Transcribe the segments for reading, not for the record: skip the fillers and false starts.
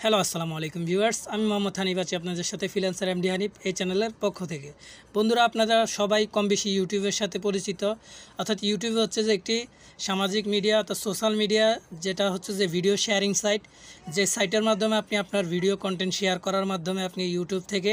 Hello আসসালামু আলাইকুম viewers, আমি মোহাম্মদ হানিফ আছি আপনাদের সাথে ফ্রিল্যান্সার এমডি হানিফ এই চ্যানেলের পক্ষ থেকে। বন্ধুরা, আপনারা সবাই কম বেশি ইউটিউবের সাথে পরিচিত। অর্থাৎ ইউটিউব হচ্ছে যে একটি সামাজিক মিডিয়া অর্থাৎ সোশ্যাল মিডিয়া, যেটা হচ্ছে যে ভিডিও শেয়ারিং সাইট। যে সাইটের মাধ্যমে আপনি আপনার ভিডিও কন্টেন্ট শেয়ার করার মাধ্যমে আপনি ইউটিউব থেকে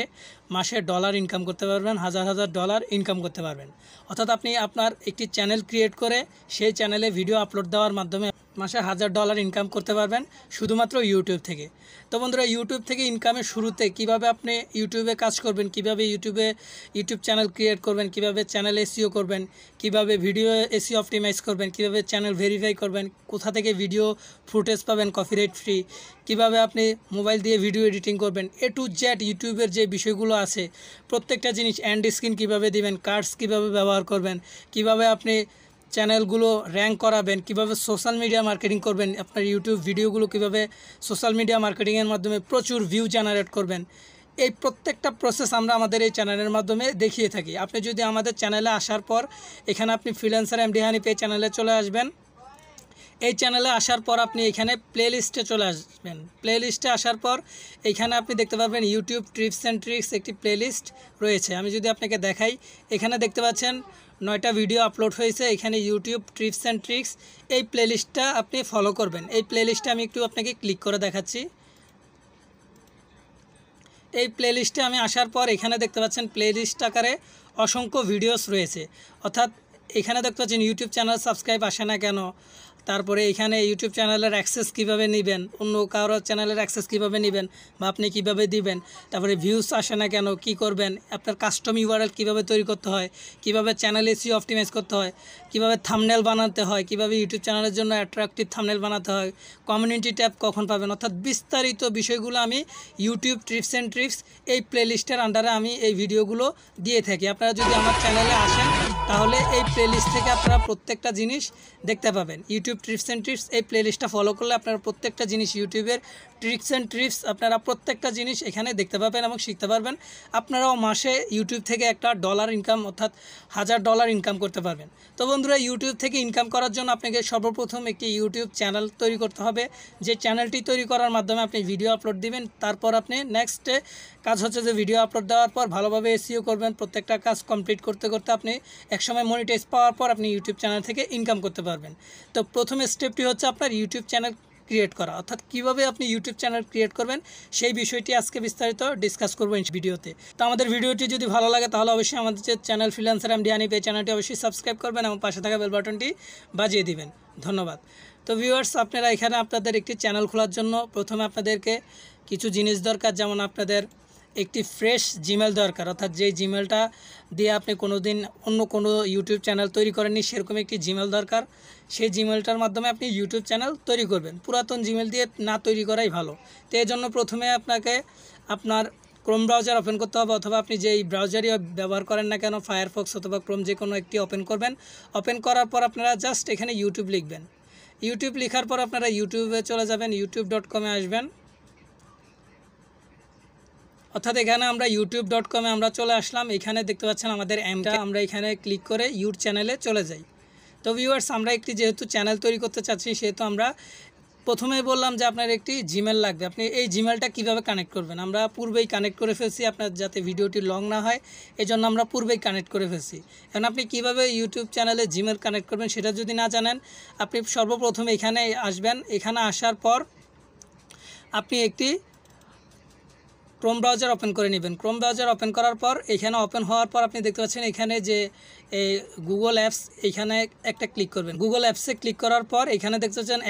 মাসে ডলার ইনকাম করতে পারবেন, হাজার হাজার ডলার ইনকাম করতে পারবেন। অর্থাৎ আপনি আপনার একটি চ্যানেল ক্রিয়েট করে সেই চ্যানেলে ভিডিও আপলোড দেওয়ার মাধ্যমে মাসে $1000 ইনকাম করতে পারবেন শুধুমাত্র ইউটিউব থেকে। তো বন্ধুরা, ইউটিউব থেকে ইনকামের শুরুতে কিভাবে আপনি ইউটিউবে কাজ করবেন, কিভাবে ইউটিউব চ্যানেল ক্রিয়েট করবেন, কিভাবে চ্যানেল এসইও করবেন, কিভাবে ভিডিও এসইও অপটিমাইজ করবেন, কিভাবে চ্যানেল ভেরিফাই করবেন, কোথা থেকে ভিডিও ফুটেজ পাবেন কপিরাইট ফ্রি, কিভাবে আপনি মোবাইল দিয়ে ভিডিও এডিটিং করবেন, এ টু জেড ইউটিউবের যে বিষয়গুলো আছে প্রত্যেকটা জিনিস, এন্ড স্ক্রিন কীভাবে দিবেন, কার্ডস কীভাবে ব্যবহার করবেন, কিভাবে আপনি চ্যানেলগুলো র্যাঙ্ক করাবেন, কিভাবে সোশ্যাল মিডিয়া মার্কেটিং করবেন, আপনার ইউটিউব ভিডিওগুলো কিভাবে সোশ্যাল মিডিয়া মার্কেটিংয়ের মাধ্যমে প্রচুর ভিউ জেনারেট করবেন, এই প্রত্যেকটা প্রসেস আমরা আমাদের এই চ্যানেলের মাধ্যমে দেখিয়ে থাকি। আপনি যদি আমাদের চ্যানেলে আসার পর এখানে আপনি ফ্রিল্যান্সার এমডি হানিফ এই চ্যানেলে চলে আসবেন। এই চ্যানেলে আসার পর আপনি এখানে প্লে লিস্টে চলে আসবেন। প্লে লিস্টে আসার পর এখানে আপনি দেখতে পারবেন ইউটিউব টিপস অ্যান্ড ট্রিক্স একটি প্লে লিস্ট রয়েছে। আমি যদি আপনাকে দেখাই, এখানে দেখতে পাচ্ছেন 9টা ভিডিও আপলোড হয়েছে। এখানে ইউটিউব টিপস অ্যান্ড ট্রিক্স এই প্লে লিস্টটা আপনি ফলো করবেন। এই প্লে লিস্টে আমি একটু আপনাকে ক্লিক করে দেখাচ্ছি। এই প্লে লিস্টে আমি আসার পর এখানে দেখতে পাচ্ছেন প্লে লিস্ট আকারে অসংখ্য ভিডিওস রয়েছে। অর্থাৎ এখানে দেখতে পাচ্ছেন ইউটিউব চ্যানেল সাবস্ক্রাইব আসে না কেন, তারপরে এখানে ইউটিউব চ্যানেলের অ্যাক্সেস কিভাবে নেবেন, অন্য কারো চ্যানেলের অ্যাক্সেস কিভাবে নেবেন বা আপনি কিভাবে দিবেন, তারপরে ভিউস আসে না কেন, কি করবেন, আপনার কাস্টম ইউআরএল কিভাবে তৈরি করতে হয়, কিভাবে চ্যানেল এসইও অপটিমাইজ করতে হয়, কিভাবে থাম্বনেল বানাতে হয়, কিভাবে ইউটিউব চ্যানেলের জন্য অ্যাট্রাকটিভ থাম্বনেল বানাতে হয়, কমিউনিটি ট্যাব কখন পাবেন, অর্থাৎ বিস্তারিত বিষয়গুলো আমি ইউটিউব টিপস অ্যান্ড ট্রিক্স এই প্লেলিস্টের আন্ডারে আমি এই ভিডিওগুলো দিয়ে থাকি। আপনারা যদি আমার চ্যানেলে আসেন তাহলে এই প্লেলিস্ট থেকে আপনারা প্রত্যেকটা জিনিস দেখতে পাবেন। ইউটিউব ট্রিপস অ্যান্ড ট্রিপস এই প্লেলিস্টটা ফলো করলে আপনারা প্রত্যেকটা জিনিস, ইউটিউবের ট্রিক্স অ্যান্ড ট্রিপস আপনারা প্রত্যেকটা জিনিস এখানে দেখতে পাবেন এবং শিখতে পারবেন। আপনারাও মাসে ইউটিউব থেকে একটা ডলার ইনকাম অর্থাৎ $1000 ইনকাম করতে পারবেন। তো বন্ধুরা, ইউটিউব থেকে ইনকাম করার জন্য আপনাকে সর্বপ্রথম একটি ইউটিউব চ্যানেল তৈরি করতে হবে। যে চ্যানেলটি তৈরি করার মাধ্যমে আপনি ভিডিও আপলোড দিবেন। তারপর আপনি নেক্সট কাজ হচ্ছে যে ভিডিও আপলোড দেওয়ার পর ভালোভাবে এসইও করবেন। প্রত্যেকটা কাজ কমপ্লিট করতে করতে আপনি একসময় মনিটাইজ পাওয়ার পর আপনি ইউটিউব চ্যানেল থেকে ইনকাম করতে পারবেন। তো প্রথম স্টেপটি হচ্ছে আপনার ইউটিউব চ্যানেল ক্রিয়েট করা, অর্থাৎ কীভাবে আপনি ইউটিউব চ্যানেল ক্রিয়েট করবেন সেই বিষয়টি আজকে বিস্তারিত ডিসকাস করবো এই ভিডিওতে। তো আমাদের ভিডিওটি যদি ভালো লাগে তাহলে অবশ্যই আমাদের যে চ্যানেল ফ্রিল্যান্সার এমডি হানিফ এই চ্যানেলটি অবশ্যই সাবস্ক্রাইব করবেন এবং পাশে থাকা বেল বাটনটি বাজিয়ে দিবেন। ধন্যবাদ। তো ভিউয়ার্স, আপনারা এখানে আপনাদের একটি চ্যানেল খোলার জন্য প্রথমে আপনাদেরকে কিছু জিনিস দরকার, যেমন আপনাদের একটি ফ্রেশ জিমেল দরকার, অর্থাৎ যেই জিমেলটা দিয়ে আপনি কোনোদিন অন্য কোনো ইউটিউব চ্যানেল তৈরি করেননি সেরকম একটি জিমেল দরকার। সেই জিমেলটার মাধ্যমে আপনি ইউটিউব চ্যানেল তৈরি করবেন। পুরাতন জিমেল দিয়ে না তৈরি করাই ভালো। তো এই জন্য প্রথমে আপনাকে আপনার ক্রোম ব্রাউজার ওপেন করতে হবে, অথবা আপনি যেই ব্রাউজারই ব্যবহার করেন না কেন, ফায়ারফক্স অথবা ক্রোম, যে কোনো একটি ওপেন করবেন। ওপেন করার পর আপনারা জাস্ট এখানে ইউটিউব লিখবেন। ইউটিউব লেখার পর আপনারা ইউটিউবে চলে যাবেন, youtube.com-এ আসবেন। অর্থাৎ এখানে আমরা youtube.com-এ আমরা চলে আসলাম। এখানে দেখতে পাচ্ছেন আমাদের এমটা, আমরা এখানে ক্লিক করে ইউর চ্যানেলে চলে যাই। তো ভিউয়ার্স, আমরা একটি যেহেতু চ্যানেল তৈরি করতে চাচ্ছি সেহেতু আমরা প্রথমেই বললাম যে আপনার একটি জিমেল লাগবে। আপনি এই জিমেলটা কিভাবে কানেক্ট করবেন আমরা পূর্বেই কানেক্ট করে ফেলছি, আপনার যাতে ভিডিওটি লং না হয় এই জন্য আমরা পূর্বেই কানেক্ট করে ফেলছি। এখন আপনি কিভাবে ইউটিউব চ্যানেলে জিমেল কানেক্ট করবেন সেটা যদি না জানেন, আপনি সর্বপ্রথম এখানে আসবেন। এখানে আসার পর আপনি একটি ক্রোম ব্রাউজার ওপেন করে নেবেন। ক্রোম ব্রাউজার ওপেন করার পর এখানে ওপেন হওয়ার পর আপনি দেখতে পাচ্ছেন এখানে যে গুগল অ্যাপস, এখানে একটা ক্লিক করবেন। গুগল অ্যাপসে ক্লিক করার পর এখানে দেখতে পাচ্ছেন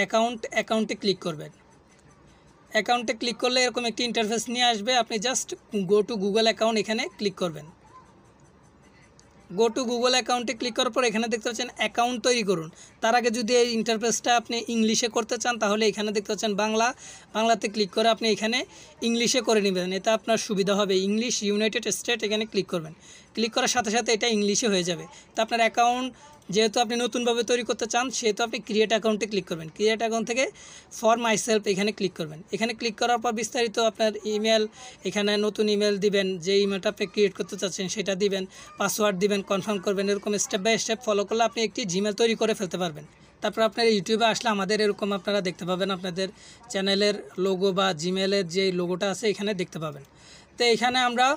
অ্যাকাউন্টে ক্লিক করবেন। অ্যাকাউন্টে ক্লিক করলে এরকম একটি ইন্টারফেস নিয়ে আসবে। আপনি just go to Google account এখানে ক্লিক করবেন। গো টু গুগল অ্যাকাউন্টে ক্লিক করার পর এখানে দেখতে পাচ্ছেন অ্যাকাউন্ট তৈরি করুন। তার আগে যদি এই ইন্টারফেসটা আপনি ইংলিশে করতে চান তাহলে এখানে দেখতে পাচ্ছেন বাংলাতে ক্লিক করে আপনি এখানে ইংলিশে করে নেবেন, এতে আপনার সুবিধা হবে। ইংলিশ ইউনাইটেড স্টেট এখানে ক্লিক করবেন। ক্লিক করার সাথে সাথে এটা ইংলিশে হয়ে যাবে। তো আপনার অ্যাকাউন্ট যেহেতু আপনি নতুনভাবে তৈরি করতে চান সেহেতু আপনি ক্রিয়েট অ্যাকাউন্টে ক্লিক করবেন। ক্রিয়েট অ্যাকাউন্ট থেকে ফর মাইসেলফ এখানে ক্লিক করবেন। এখানে ক্লিক করার পর বিস্তারিত আপনার ইমেল, এখানে নতুন ইমেল দিবেন, যে ইমেলটা আপনি ক্রিয়েট করতে চাচ্ছেন সেটা দিবেন, পাসওয়ার্ড দিবেন, কনফার্ম করবেন। এরকম স্টেপ বাই স্টেপ ফলো করলে আপনি একটি জিমেল তৈরি করে ফেলতে পারবেন। তারপর আপনারা ইউটিউবে আসলে আমাদের এরকম আপনারা দেখতে পাবেন, আপনাদের চ্যানেলের লোগো বা জিমেলের যে লোগোটা আছে এখানে দেখতে পাবেন। তো এখানে আমরা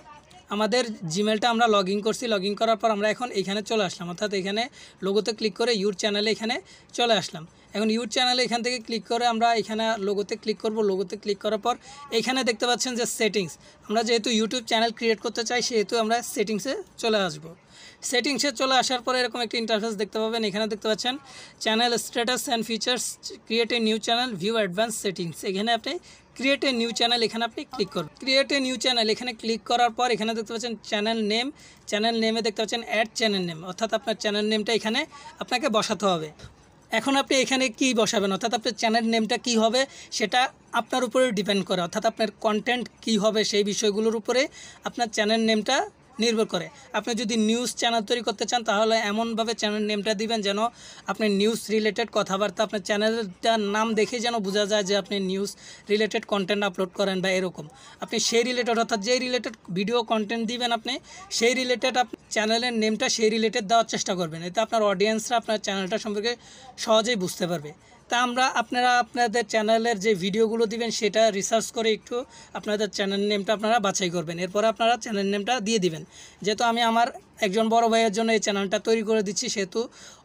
আমাদের জিমেলটা আমরা লগ ইন করছি, লগ ইন করার পর আমরা এখন এখানে চলে আসলাম, অর্থাৎ এখানে লোগোতে ক্লিক করে ইউর চ্যানেলে এখানে চলে আসলাম। এখন ইউর চ্যানেলে এখান থেকে ক্লিক করে আমরা এখানে লোগোতে ক্লিক করব। লোগোতে ক্লিক করার পর এখানে দেখতে পাচ্ছেন যে সেটিংস, আমরা যেহেতু ইউটিউব চ্যানেল ক্রিয়েট করতে চাই সেহেতু আমরা সেটিংসে চলে আসব। সেটিংসে চলে আসার পরে এরকম একটি ইন্টারফেস দেখতে পাবেন। এখানে দেখতে পাচ্ছেন channel status and features, create a new channel, view advance settings. এখানে আপনি ক্রিয়েট এ নিউ চ্যানেল এখানে আপনি ক্লিক করবেন। ক্রিয়েট এ নিউ চ্যানেল এখানে ক্লিক করার পর এখানে দেখতে পাচ্ছেন চ্যানেল নেম, চ্যানেল নেমে দেখতে পাচ্ছেন অ্যাড চ্যানেল নেম, অর্থাৎ আপনার চ্যানেল নেমটা এখানে আপনাকে বসাতে হবে। এখন আপনি এখানে কি বসাবেন, অর্থাৎ আপনার চ্যানেল নেমটা কি হবে সেটা আপনার উপরে ডিপেন্ড করে, অর্থাৎ আপনার কন্টেন্ট কি হবে সেই বিষয়গুলোর উপরে আপনার চ্যানেল নেমটা নির্ভর করে। আপনি যদি নিউজ চ্যানেল তৈরি করতে চান তাহলে এমনভাবে চ্যানেল নেমটা দিবেন যেন আপনি নিউজ রিলেটেড কথাবার্তা, আপনার চ্যানেলটার নাম দেখে যেন বোঝা যায় যে আপনি নিউজ রিলেটেড কন্টেন্ট আপলোড করেন বা এরকম। আপনি সেই রিলেটেড, অর্থাৎ যেই রিলেটেড ভিডিও কন্টেন্ট দিবেন আপনি সেই রিলেটেড আপনি চ্যানেলের নেমটা সেই রিলেটেড দেওয়ার চেষ্টা করবেন। এতে আপনার অডিয়েন্সরা আপনার চ্যানেলটা সম্পর্কে সহজেই বুঝতে পারবে। তা আপনারা আপনাদের চ্যানেলের যে ভিডিওগুলো দিবেন সেটা রিসার্চ করে একটু আপনাদের চ্যানেল নেমটা আপনারা বাছাই করবেন। এরপর আপনারা চ্যানেল নেমটা দিয়ে দিবেন। যেহেতু আমি আমার একজন বড় ভাইয়ের জন্য এই চ্যানেলটা তৈরি করে দিচ্ছি সেহেতু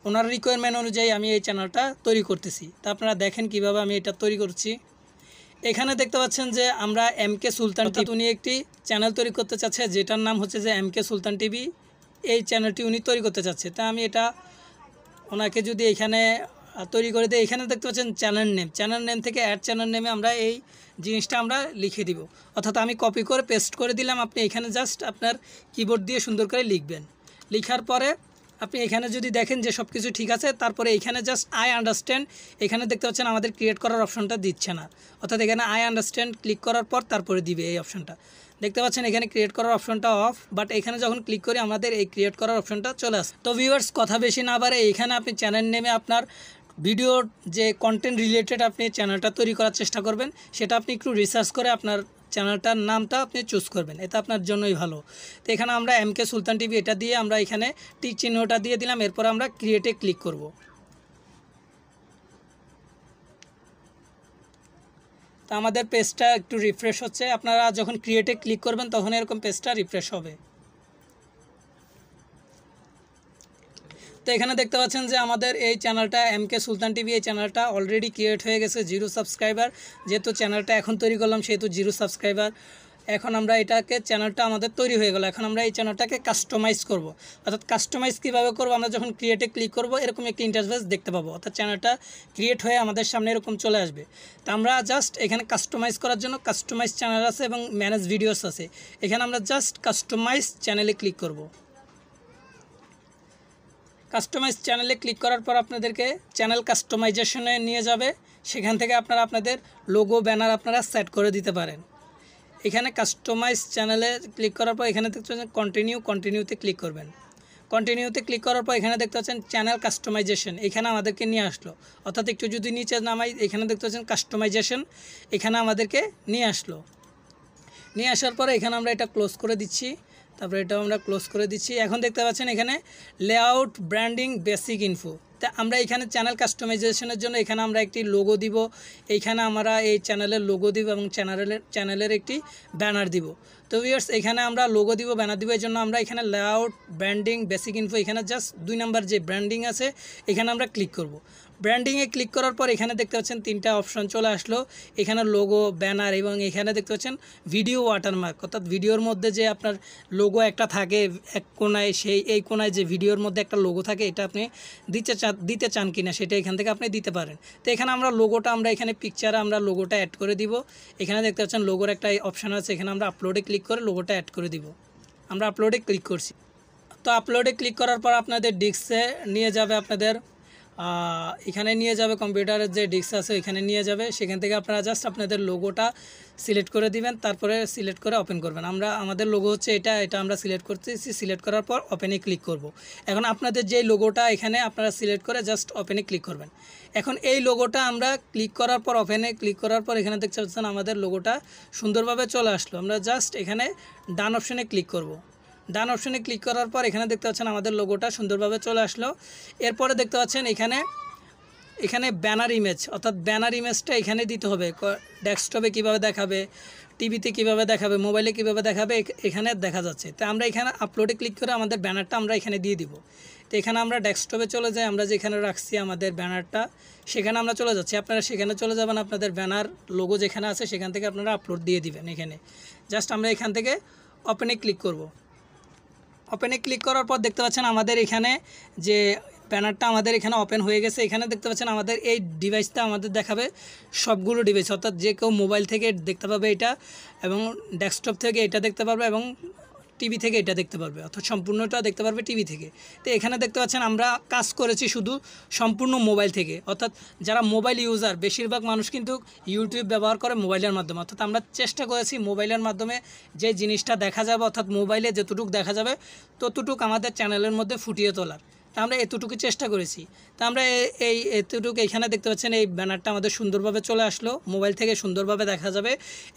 ওনার রিকোয়ারমেন্ট অনুযায়ী আমি এই চ্যানেলটা তৈরি করতেছি। তা আপনারা দেখেন কিভাবে আমি এটা তৈরি করছি। এখানে দেখতে পাচ্ছেন যে আমরা MK সুলতান টিভি, উনি একটি চ্যানেল তৈরি করতে চাচ্ছে যেটার নাম হচ্ছে যে MK সুলতান টিভি। এই চ্যানেলটি উনি তৈরি করতে চাচ্ছে। তা আমি এটা ওনাকে যদি এখানে তৈরি করে দিই, এখানে দেখতে পাচ্ছেন চ্যানেল নেম থেকে অ্যাড চ্যানেল নেমে আমরা এই জিনিসটা আমরা লিখে দিব, অর্থাৎ আমি কপি করে পেস্ট করে দিলাম। আপনি এখানে জাস্ট আপনার কিবোর্ড দিয়ে সুন্দর করে লিখবেন। লিখার পরে আপনি এখানে যদি দেখেন যে সব কিছু ঠিক আছে, তারপরে এখানে জাস্ট আই আন্ডারস্ট্যান্ড, এখানে দেখতে পাচ্ছেন আমাদের ক্রিয়েট করার অপশনটা দিচ্ছে না, অর্থাৎ এখানে আই আন্ডারস্ট্যান্ড ক্লিক করার পর তারপরে দিবে এই অপশনটা। দেখতে পাচ্ছেন এখানে ক্রিয়েট করার অপশনটা অফ, বাট এখানে যখন ক্লিক করি আমাদের এই ক্রিয়েট করার অপশনটা চলে আসে। তো ভিউয়ার্স, কথা বেশি না বাড়ে এখানে আপনি চ্যানেল নেমে আপনার ভিডিওর যে কন্টেন্ট রিলেটেড আপনি চ্যানেলটা তৈরি করার চেষ্টা করবেন, সেটা আপনি একটু রিসার্চ করে আপনার চ্যানেলটার নামটা আপনি চুজ করবেন, এটা আপনার জন্যই ভালো। তো এখানে আমরা MK সুলতান টিভি এটা দিয়ে আমরা এখানে টিক চিহ্নটা দিয়ে দিলাম। এরপর আমরা ক্রিয়েটে ক্লিক করব। তো আমাদের পেজটা একটু রিফ্রেশ হচ্ছে। আপনারা যখন ক্রিয়েটে ক্লিক করবেন তখন এরকম পেজটা রিফ্রেশ হবে। তো এখানে দেখতে পাচ্ছেন যে আমাদের এই চ্যানেলটা MK সুলতান টিভি, এই চ্যানেলটা অলরেডি ক্রিয়েট হয়ে গেছে, 0 সাবস্ক্রাইবার। যেহেতু চ্যানেলটা এখন তৈরি করলাম সেহেতু 0 সাবস্ক্রাইবার। এখন আমরা চ্যানেলটা আমাদের তৈরি হয়ে গেল। এখন আমরা এই চ্যানেলটাকে কাস্টমাইজ করব, অর্থাৎ কাস্টমাইজ কীভাবে করব, আমরা যখন ক্রিয়েটে ক্লিক করব এরকম একটি ইন্টারফেস দেখতে পাবো, অর্থাৎ চ্যানেলটা ক্রিয়েট হয়ে আমাদের সামনে এরকম চলে আসবে। তো আমরা জাস্ট এখানে কাস্টমাইজ করার জন্য কাস্টমাইজ চ্যানেল আছে এবং ম্যানেজ ভিডিওস আছে, এখানে আমরা জাস্ট কাস্টমাইজ চ্যানেলে ক্লিক করব। কাস্টমাইজ চ্যানেলে ক্লিক করার পর আপনাদেরকে চ্যানেল কাস্টমাইজেশনে নিয়ে যাবে। সেখান থেকে আপনারা আপনাদের লোগো ব্যানার আপনারা সেট করে দিতে পারেন। এখানে কাস্টমাইজ চ্যানেলে ক্লিক করার পর এখানে দেখতে পাচ্ছেন কন্টিনিউতে ক্লিক করবেন। কন্টিনিউতে ক্লিক করার পর এখানে দেখতে পাচ্ছেন চ্যানেল কাস্টমাইজেশন, এখানে আমাদেরকে নিয়ে আসলো, অর্থাৎ একটু যদি নিচে নামাই এখানে দেখতে পাচ্ছেন কাস্টমাইজেশন, এখানে আমাদেরকে নিয়ে আসলো। নিয়ে আসার পরে এখানে আমরা এটা ক্লোজ করে দিচ্ছি, তারপরে এটাও আমরা ক্লোজ করে দিচ্ছি। এখন দেখতে পাচ্ছেন এখানে লেআউট, ব্র্যান্ডিং, বেসিক ইনফো। তা আমরা এখানে চ্যানেল কাস্টমাইজেশনের জন্য এখানে আমরা একটি লোগো দিব, এইখানে আমরা এই চ্যানেলের লোগো দিব এবং চ্যানেলের একটি ব্যানার দিব। তো ভিউয়ার্স, এখানে আমরা লোগো দিব, ব্যানার দিব, এই জন্য আমরা এখানে লেআউট, ব্র্যান্ডিং, বেসিক ইনফো, এখানে জাস্ট 2 নাম্বার যে ব্র্যান্ডিং আছে এখানে আমরা ক্লিক করব। ব্র্যান্ডিংয়ে ক্লিক করার পর এখানে দেখতে পাচ্ছেন 3টা অপশন চলে আসলো, এখানে লোগো, ব্যানার এবং এখানে দেখতে পাচ্ছেন ভিডিও ওয়াটারমার্ক, অর্থাৎ ভিডিওর মধ্যে যে আপনার লোগো একটা থাকে এক কোনায়, এই কোনায় যে ভিডিওর মধ্যে একটা লোগো থাকে এটা আপনি দিতে চান কিনা সেটা এখান থেকে আপনি দিতে পারেন। তো এখানে আমরা লোগোটা আমরা এখানে পিকচারে আমরা লোগোটা অ্যাড করে দিব। এখানে দেখতে পাচ্ছেন লোগোর একটা অপশান আছে, এখানে আমরা আপলোডে ক্লিক করে লোগোটা অ্যাড করে দিব। আমরা আপলোডে ক্লিক করছি। তো আপলোডে ক্লিক করার পর আপনাদের ডিস্কে নিয়ে যাবে, আপনাদের এখানে নিয়ে যাবে, কম্পিউটারের যে ডিস্ক আছে এখানে নিয়ে যাবে। সেখান থেকে আপনারা জাস্ট আপনাদের লোগোটা সিলেক্ট করে দিবেন, তারপরে সিলেক্ট করে ওপেন করবেন। আমাদের লোগো হচ্ছে এটা আমরা সিলেক্ট করতেছি। সিলেক্ট করার পর ওপেনে ক্লিক করব। এখন আপনাদের যে লোগোটা এখানে আপনারা সিলেক্ট করে জাস্ট ওপেনে ক্লিক করবেন। এখন এই লোগোটা আমরা ক্লিক করার পর ওপেনে ক্লিক করার পর এখানে দেখতে পাচ্ছেন আমাদের লোগোটা সুন্দরভাবে চলে আসলো। আমরা জাস্ট এখানে ডান অপশনে ক্লিক করব। ডান অপশনে ক্লিক করার পর এখানে দেখতে পাচ্ছেন আমাদের লোগোটা সুন্দরভাবে চলে আসলো। এরপরে দেখতে পাচ্ছেন এখানে ব্যানার ইমেজ, অর্থাৎ ব্যানার ইমেজটা এখানে দিতে হবে। ডেস্কটপে কিভাবে দেখাবে, টিভিতে কিভাবে দেখাবে, মোবাইলে কিভাবে দেখাবে, এখানে দেখা যাচ্ছে। তো আমরা এখানে আপলোডে ক্লিক করে আমাদের ব্যানারটা আমরা এখানে দিয়ে দিব। তো এখানে আমরা ডেস্কটপে চলে যাই, আমরা যেখানে রাখছি আমাদের ব্যানারটা সেখানে আমরা চলে যাচ্ছি। আপনারা সেখানে চলে যাবেন, আপনাদের ব্যানার লোগো যেখানে আছে সেখান থেকে আপনারা আপলোড দিয়ে দিবেন। এখানে জাস্ট আমরা এখান থেকে ওপেনে ক্লিক করব। ওপেনে ক্লিক করার পর দেখতে পাচ্ছেন আমাদের এখানে যে ব্যানারটা আমাদের এখানে ওপেন হয়ে গেছে। এখানে দেখতে পাচ্ছেন আমাদের এই ডিভাইসটা আমাদের দেখাবে সবগুলো ডিভাইস, অর্থাৎ যে কেউ মোবাইল থেকে দেখতে পাবে এটা, এবং ডেস্কটপ থেকে এটা দেখতে পারবে, এবং টিভি থেকে এটা দেখতে পারবে, অর্থাৎ সম্পূর্ণটা দেখতে পারবে টিভি থেকে। তো এখানে দেখতে পাচ্ছেন আমরা কাজ করেছি শুধু সম্পূর্ণ মোবাইল থেকে, অর্থাৎ যারা মোবাইল ইউজার, বেশিরভাগ মানুষ কিন্তু ইউটিউব ব্যবহার করে মোবাইলের মাধ্যমে, অর্থাৎ আমরা চেষ্টা করেছি মোবাইলের মাধ্যমে যে জিনিসটা দেখা যাবে, অর্থাৎ মোবাইলে যতটুকু দেখা যাবে ততটুকু আমাদের চ্যানেলের মধ্যে ফুটিয়ে তোলার। তা আমরা এতটুকু চেষ্টা করেছি। তা আমরা এতটুকু এখানে দেখতে পাচ্ছেন এই ব্যানারটা আমাদের সুন্দরভাবে চলে আসলো, মোবাইল থেকে সুন্দরভাবে দেখা যাবে।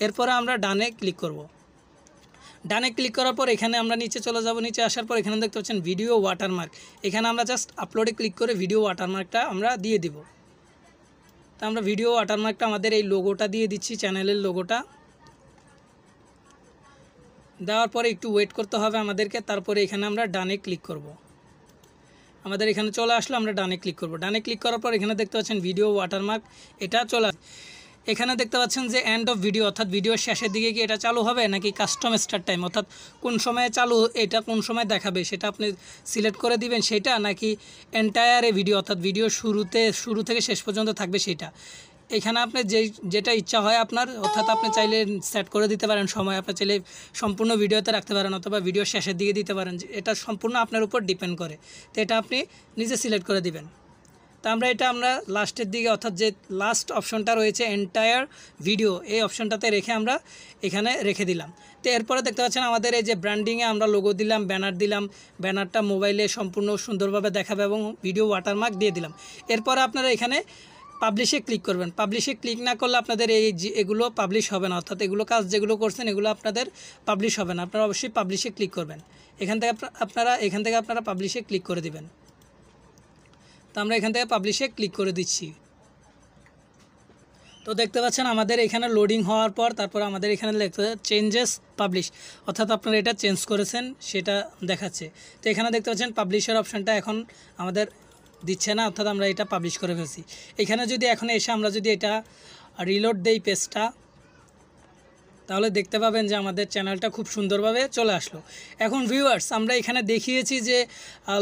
এরপরে আমরা ডানে ক্লিক করব। ডানে ক্লিক করার পর এখানে আমরা নিচে চলে যাব। নিচে আসার পর এখানে দেখতে পাচ্ছেন ভিডিও ওয়াটারমার্ক, এখানে আমরা জাস্ট আপলোডে ক্লিক করে ভিডিও ওয়াটারমার্কটা আমরা দিয়ে দিব। তো আমরা ভিডিও ওয়াটারমার্কটা আমাদের এই লোগোটা দিয়ে দিচ্ছি, চ্যানেলের লোগোটা দেওয়ার পরে একটু ওয়েট করতে হবে আমাদেরকে। তারপরে এখানে আমরা ডানে ক্লিক করব। আমাদের এখানে চলে আসলো, আমরা ডানে ক্লিক করব। ডানে ক্লিক করার পর এখানে দেখতে পাচ্ছেন ভিডিও ওয়াটারমার্ক, এটা চলে। এখানে দেখতে পাচ্ছেন যে এন্ড অফ ভিডিও, অর্থাৎ ভিডিওর শেষের দিকে কি এটা চালু হবে নাকি কাস্টম স্টার্ট টাইম, অর্থাৎ কোন সময়ে চালু, এটা কোন সময় দেখাবে সেটা আপনি সিলেক্ট করে দিবেন সেটা, নাকি এন্টায়ার ভিডিও, অর্থাৎ ভিডিও শুরু থেকে শেষ পর্যন্ত থাকবে সেটা। এখানে আপনি যেটা ইচ্ছা হয় আপনার, অর্থাৎ আপনি চাইলে সেট করে দিতে পারেন সময়, আপনি চাইলে সম্পূর্ণ ভিডিওতে রাখতে পারেন অথবা ভিডিও শেষের দিকে দিতে পারেন, এটা সম্পূর্ণ আপনার উপর ডিপেন্ড করে। তো এটা আপনি নিজে সিলেক্ট করে দিবেন। তা আমরা লাস্টের দিকে, অর্থাৎ যে লাস্ট অপশনটা রয়েছে এন্টায়ার ভিডিও, এই অপশনটাতে রেখে আমরা এখানে রেখে দিলাম। তো এরপরে দেখতে পাচ্ছেন আমাদের এই যে ব্র্যান্ডিংয়ে আমরা লোগো দিলাম, ব্যানার দিলাম, ব্যানারটা মোবাইলে সম্পূর্ণ সুন্দরভাবে দেখাবে এবং ভিডিও ওয়াটারমার্ক দিয়ে দিলাম। এরপরে আপনারা এখানে পাবলিশে ক্লিক করবেন। পাবলিশে ক্লিক না করলে আপনাদের এগুলো পাবলিশ হবে না, অর্থাৎ এগুলো কাজ যেগুলো করছেন এগুলো আপনাদের পাবলিশ হবে না। আপনারা অবশ্যই পাবলিশে ক্লিক করবেন। এখান থেকে আপনারা পাবলিশে ক্লিক করে দিবেন। তো আমরা এখান থেকে পাবলিশে ক্লিক করে দিচ্ছি। তো দেখতে পাচ্ছেন আমাদের এখানে লোডিং হওয়ার পর তারপর আমাদের এখানে লিখতে চেঞ্জেস পাবলিশ, অর্থাৎ আপনারা এটা চেঞ্জ করেছেন সেটা দেখাচ্ছে। তো এখানে দেখতে পাচ্ছেন পাবলিশের অপশানটা এখন আমাদের দিচ্ছে না, অর্থাৎ আমরা এটা পাবলিশ করে ফেলছি। এখানে যদি এখন এসে আমরা যদি এটা রিলোড দেই পেজটা, তাহলে দেখতে পাবেন যে আমাদের চ্যানেলটা খুব সুন্দরভাবে চলে আসলো। এখন ভিউয়ার্স, আমরা এখানে দেখিয়েছি যে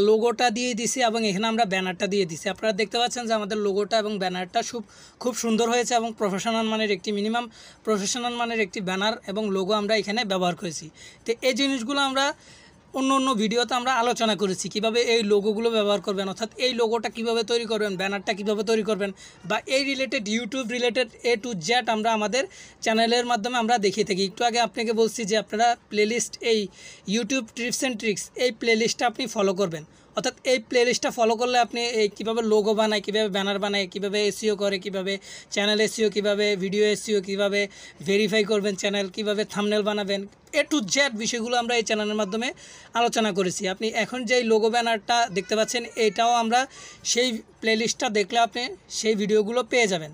লোগোটা দিয়ে দিছি এবং এখানে আমরা ব্যানারটা দিয়ে দিছি। আপনারা দেখতে পাচ্ছেন যে আমাদের লোগোটা এবং ব্যানারটা খুব সুন্দর হয়েছে এবং প্রফেশনাল মানের একটি ব্যানার এবং লোগো আমরা এখানে ব্যবহার করেছি। তো এই জিনিসগুলো আমরা অন্য ভিডিওতে আমরা আলোচনা করেছি কিভাবে এই লোগোগুলো ব্যবহার করবেন, অর্থাৎ এই লোগোটা কিভাবে তৈরি করবেন, ব্যানারটা কিভাবে তৈরি করবেন, বা এই related YouTube related A to Z আমরা আমাদের চ্যানেলের মাধ্যমে আমরা দেখিয়ে থাকি। একটু আগে আপনাকে বলছি যে আপনারা প্লেলিস্ট, এই ইউটিউব টিপস অ্যান্ড ট্রিক্স, এই প্লেলিস্টটা আপনি ফলো করবেন। অর্থাৎ এই প্লেলিস্টটা ফলো করলে আপনি এই কীভাবে লোগো বানায়, কীভাবে ব্যানার বানায়, কীভাবে এসইও করে, কীভাবে চ্যানেল এসইও, কীভাবে ভিডিও এসইও, কীভাবে ভেরিফাই করবেন চ্যানেল, কীভাবে থাম্বনেল বানাবেন, A to Z বিষয়গুলো আমরা এই চ্যানেলের মাধ্যমে আলোচনা করেছি। আপনি এখন যেই লোগো ব্যানারটা দেখতে পাচ্ছেন এটাও আমরা সেই প্লেলিস্টটা দেখলে আপনি সেই ভিডিওগুলো পেয়ে যাবেন।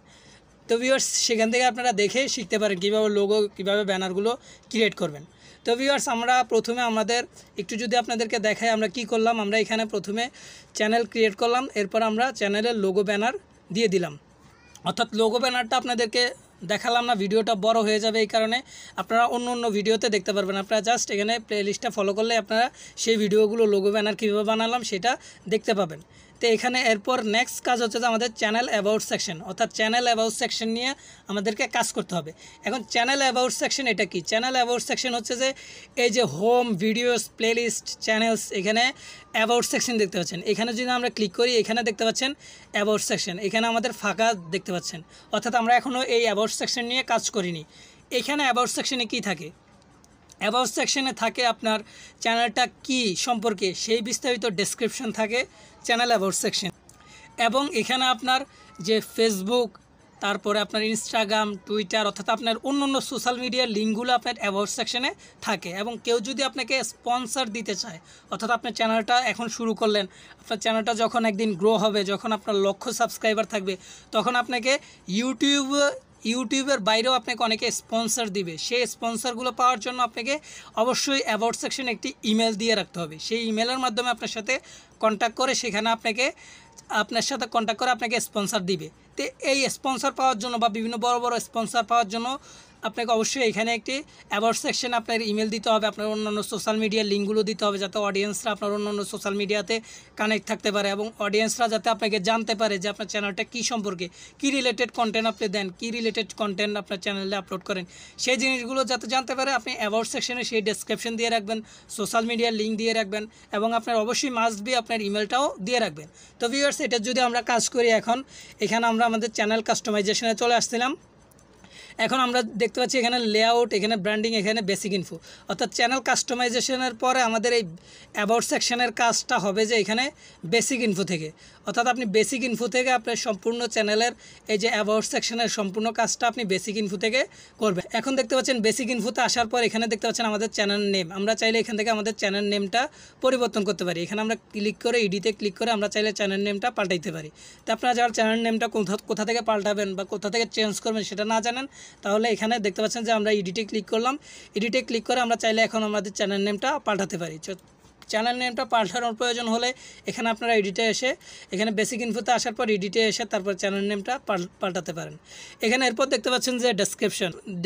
তো ভিউয়ার্স, সেখান থেকে আপনারা দেখে শিখতে পারেন কীভাবে লোগো, কীভাবে ব্যানারগুলো ক্রিয়েট করবেন। তো ভিউয়ার্স, আমরা প্রথমে আমাদের একটু যদি আপনাদেরকে দেখাই আমরা কি করলাম। আমরা এখানে প্রথমে চ্যানেল ক্রিয়েট করলাম, এরপর আমরা চ্যানেলের লোগো ব্যানার দিয়ে দিলাম। অর্থাৎ লোগো ব্যানারটা আপনাদেরকে দেখালাম না, ভিডিওটা বড় হয়ে যাবে, এই কারণে আপনারা অন্য ভিডিওতে দেখতে পারবেন। আপনারা জাস্ট এখানে প্লেলিস্টটা ফলো করলে আপনারা সেই ভিডিওগুলো লোগো ব্যানার কীভাবে বানালাম সেটা দেখতে পাবেন। তো এখানে এরপর নেক্সট কাজ হচ্ছে যে আমাদের চ্যানেল অ্যাবাউট সেকশন, অর্থাৎ চ্যানেল অ্যাবাউট সেকশন নিয়ে আমাদেরকে কাজ করতে হবে। এখন চ্যানেল অ্যাবাউট সেকশন এটা কি? চ্যানেল অ্যাবাউট সেকশন হচ্ছে যে এই যে হোম, ভিডিওস, প্লেলিস্ট, চ্যানেলস, এখানে অ্যাবাউট সেকশন দেখতে পাচ্ছেন। এখানে যদি আমরা ক্লিক করি এখানে দেখতে পাচ্ছেন অ্যাবাউট সেকশন, এখানে আমাদের ফাঁকা দেখতে পাচ্ছেন, অর্থাৎ আমরা এখনও এই অ্যাবাউট সেকশন নিয়ে কাজ করিনি। এখানে অ্যাবাউট সেকশনে কি থাকে? অ্যাবাউট সেকশনে থাকে আপনার চ্যানেলটা কি সম্পর্কে সেই বিস্তারিত ডেসক্রিপশন থাকে চ্যানেল অ্যাবাউট সেকশন। এবং এখানে আপনার যে ফেসবুক, তারপরে আপনার ইনস্টাগ্রাম, টুইটার অর্থাৎ আপনার অন্য সোশ্যাল মিডিয়ার লিঙ্কগুলো আপনার অ্যাবাউট সেকশনে থাকে। এবং কেউ যদি আপনাকে স্পন্সর দিতে চায়, অর্থাৎ আপনার চ্যানেলটা এখন শুরু করলেন, আপনার চ্যানেলটা যখন একদিন গ্রো হবে, যখন আপনার লক্ষ সাবস্ক্রাইবার থাকবে, তখন আপনাকে ইউটিউবের বাইরেও আপনাকে অনেকে স্পন্সর দিবে। সেই স্পন্সরগুলো পাওয়ার জন্য আপনাকে অবশ্যই অ্যাবাউট সেকশনে একটি ইমেল দিয়ে রাখতে হবে। সেই ইমেলের মাধ্যমে আপনার সাথে কন্ট্যাক্ট করে সেখানে আপনার সাথে কন্ট্যাক্ট করে আপনাকে স্পন্সর দিবে। তো এই স্পন্সর পাওয়ার জন্য বা বিভিন্ন বড় বড় স্পন্সর পাওয়ার জন্য আপনাকে অবশ্যই এখানে একটি অ্যাবাউট সেকশনে আপনার ইমেল দিতে হবে, আপনার অন্যান্য সোশ্যাল মিডিয়ার লিঙ্কগুলো দিতে হবে, যাতে অডিয়েন্সরা আপনার অন্যান্য সোশ্যাল মিডিয়াতে কানেক্ট থাকতে পারে এবং অডিয়েন্সরা যাতে আপনাকে জানতে পারে যে আপনার চ্যানেলটা কী সম্পর্কে, কী রিলেটেড কন্টেন্ট আপনি দেন, কী রিলেটেড কন্টেন্ট আপনার চ্যানেলে আপলোড করেন, সেই জিনিসগুলো যাতে জানতে পারে আপনি অ্যাবাউট সেকশনে সেই ডেসক্রিপশন দিয়ে রাখবেন, সোশ্যাল মিডিয়ার লিঙ্ক দিয়ে রাখবেন এবং আপনার অবশ্যই মাস্ট বি আপনার ইমেলটাও দিয়ে রাখবেন। তো ভিউয়ার্স, এটা যদি আমরা কাজ করি, এখন এখানে আমরা আমাদের চ্যানেল কাস্টমাইজেশনে চলে আসছিলাম। এখন আমরা দেখতে পাচ্ছি এখানে লেআউট, এখানে ব্র্যান্ডিং, এখানে বেসিক ইনফো। অর্থাৎ চ্যানেল কাস্টমাইজেশনের পরে আমাদের এই অ্যাবাউট সেকশনের কাজটা হবে যে এখানে বেসিক ইনফো থেকে, অর্থাৎ আপনি বেসিক ইনফো থেকে আপনার সম্পূর্ণ চ্যানেলের এই যে অ্যাবাউট সেকশনের সম্পূর্ণ কাজটা আপনি বেসিক ইনফো থেকে করবেন। এখন দেখতে পাচ্ছেন বেসিক ইনফোতে আসার পর এখানে দেখতে পাচ্ছেন আমাদের চ্যানেল নেম। আমরা চাইলে এখান থেকে আমাদের চ্যানেল নেমটা পরিবর্তন করতে পারি। এখানে আমরা ক্লিক করে ইডিতে ক্লিক করে আমরা চাইলে চ্যানেল নেমটা পাল্টাইতে পারি। তো আপনারা যারা চ্যানেল নেমটা কোথা থেকে পাল্টাবেন বা কোথা থেকে চেঞ্জ করবেন সেটা না জানেন, তাহলে এখানে দেখতে পাচ্ছেন যে আমরা এডিটে ক্লিক করলাম। এডিটে ক্লিক করে আমরা চাইলে এখন আমাদের চ্যানেল নেমটা পাল্টাতে পারি। চ্যানেল নেমটা পাল্টানোর প্রয়োজন হলে এখানে আপনারা এডিটে এসে, এখানে বেসিক ইনফোতে আসার পর এডিটে এসে তারপর চ্যানেল নেমটা পাল্টাতে পারেন। এখানে এরপর দেখতে পাচ্ছেন যে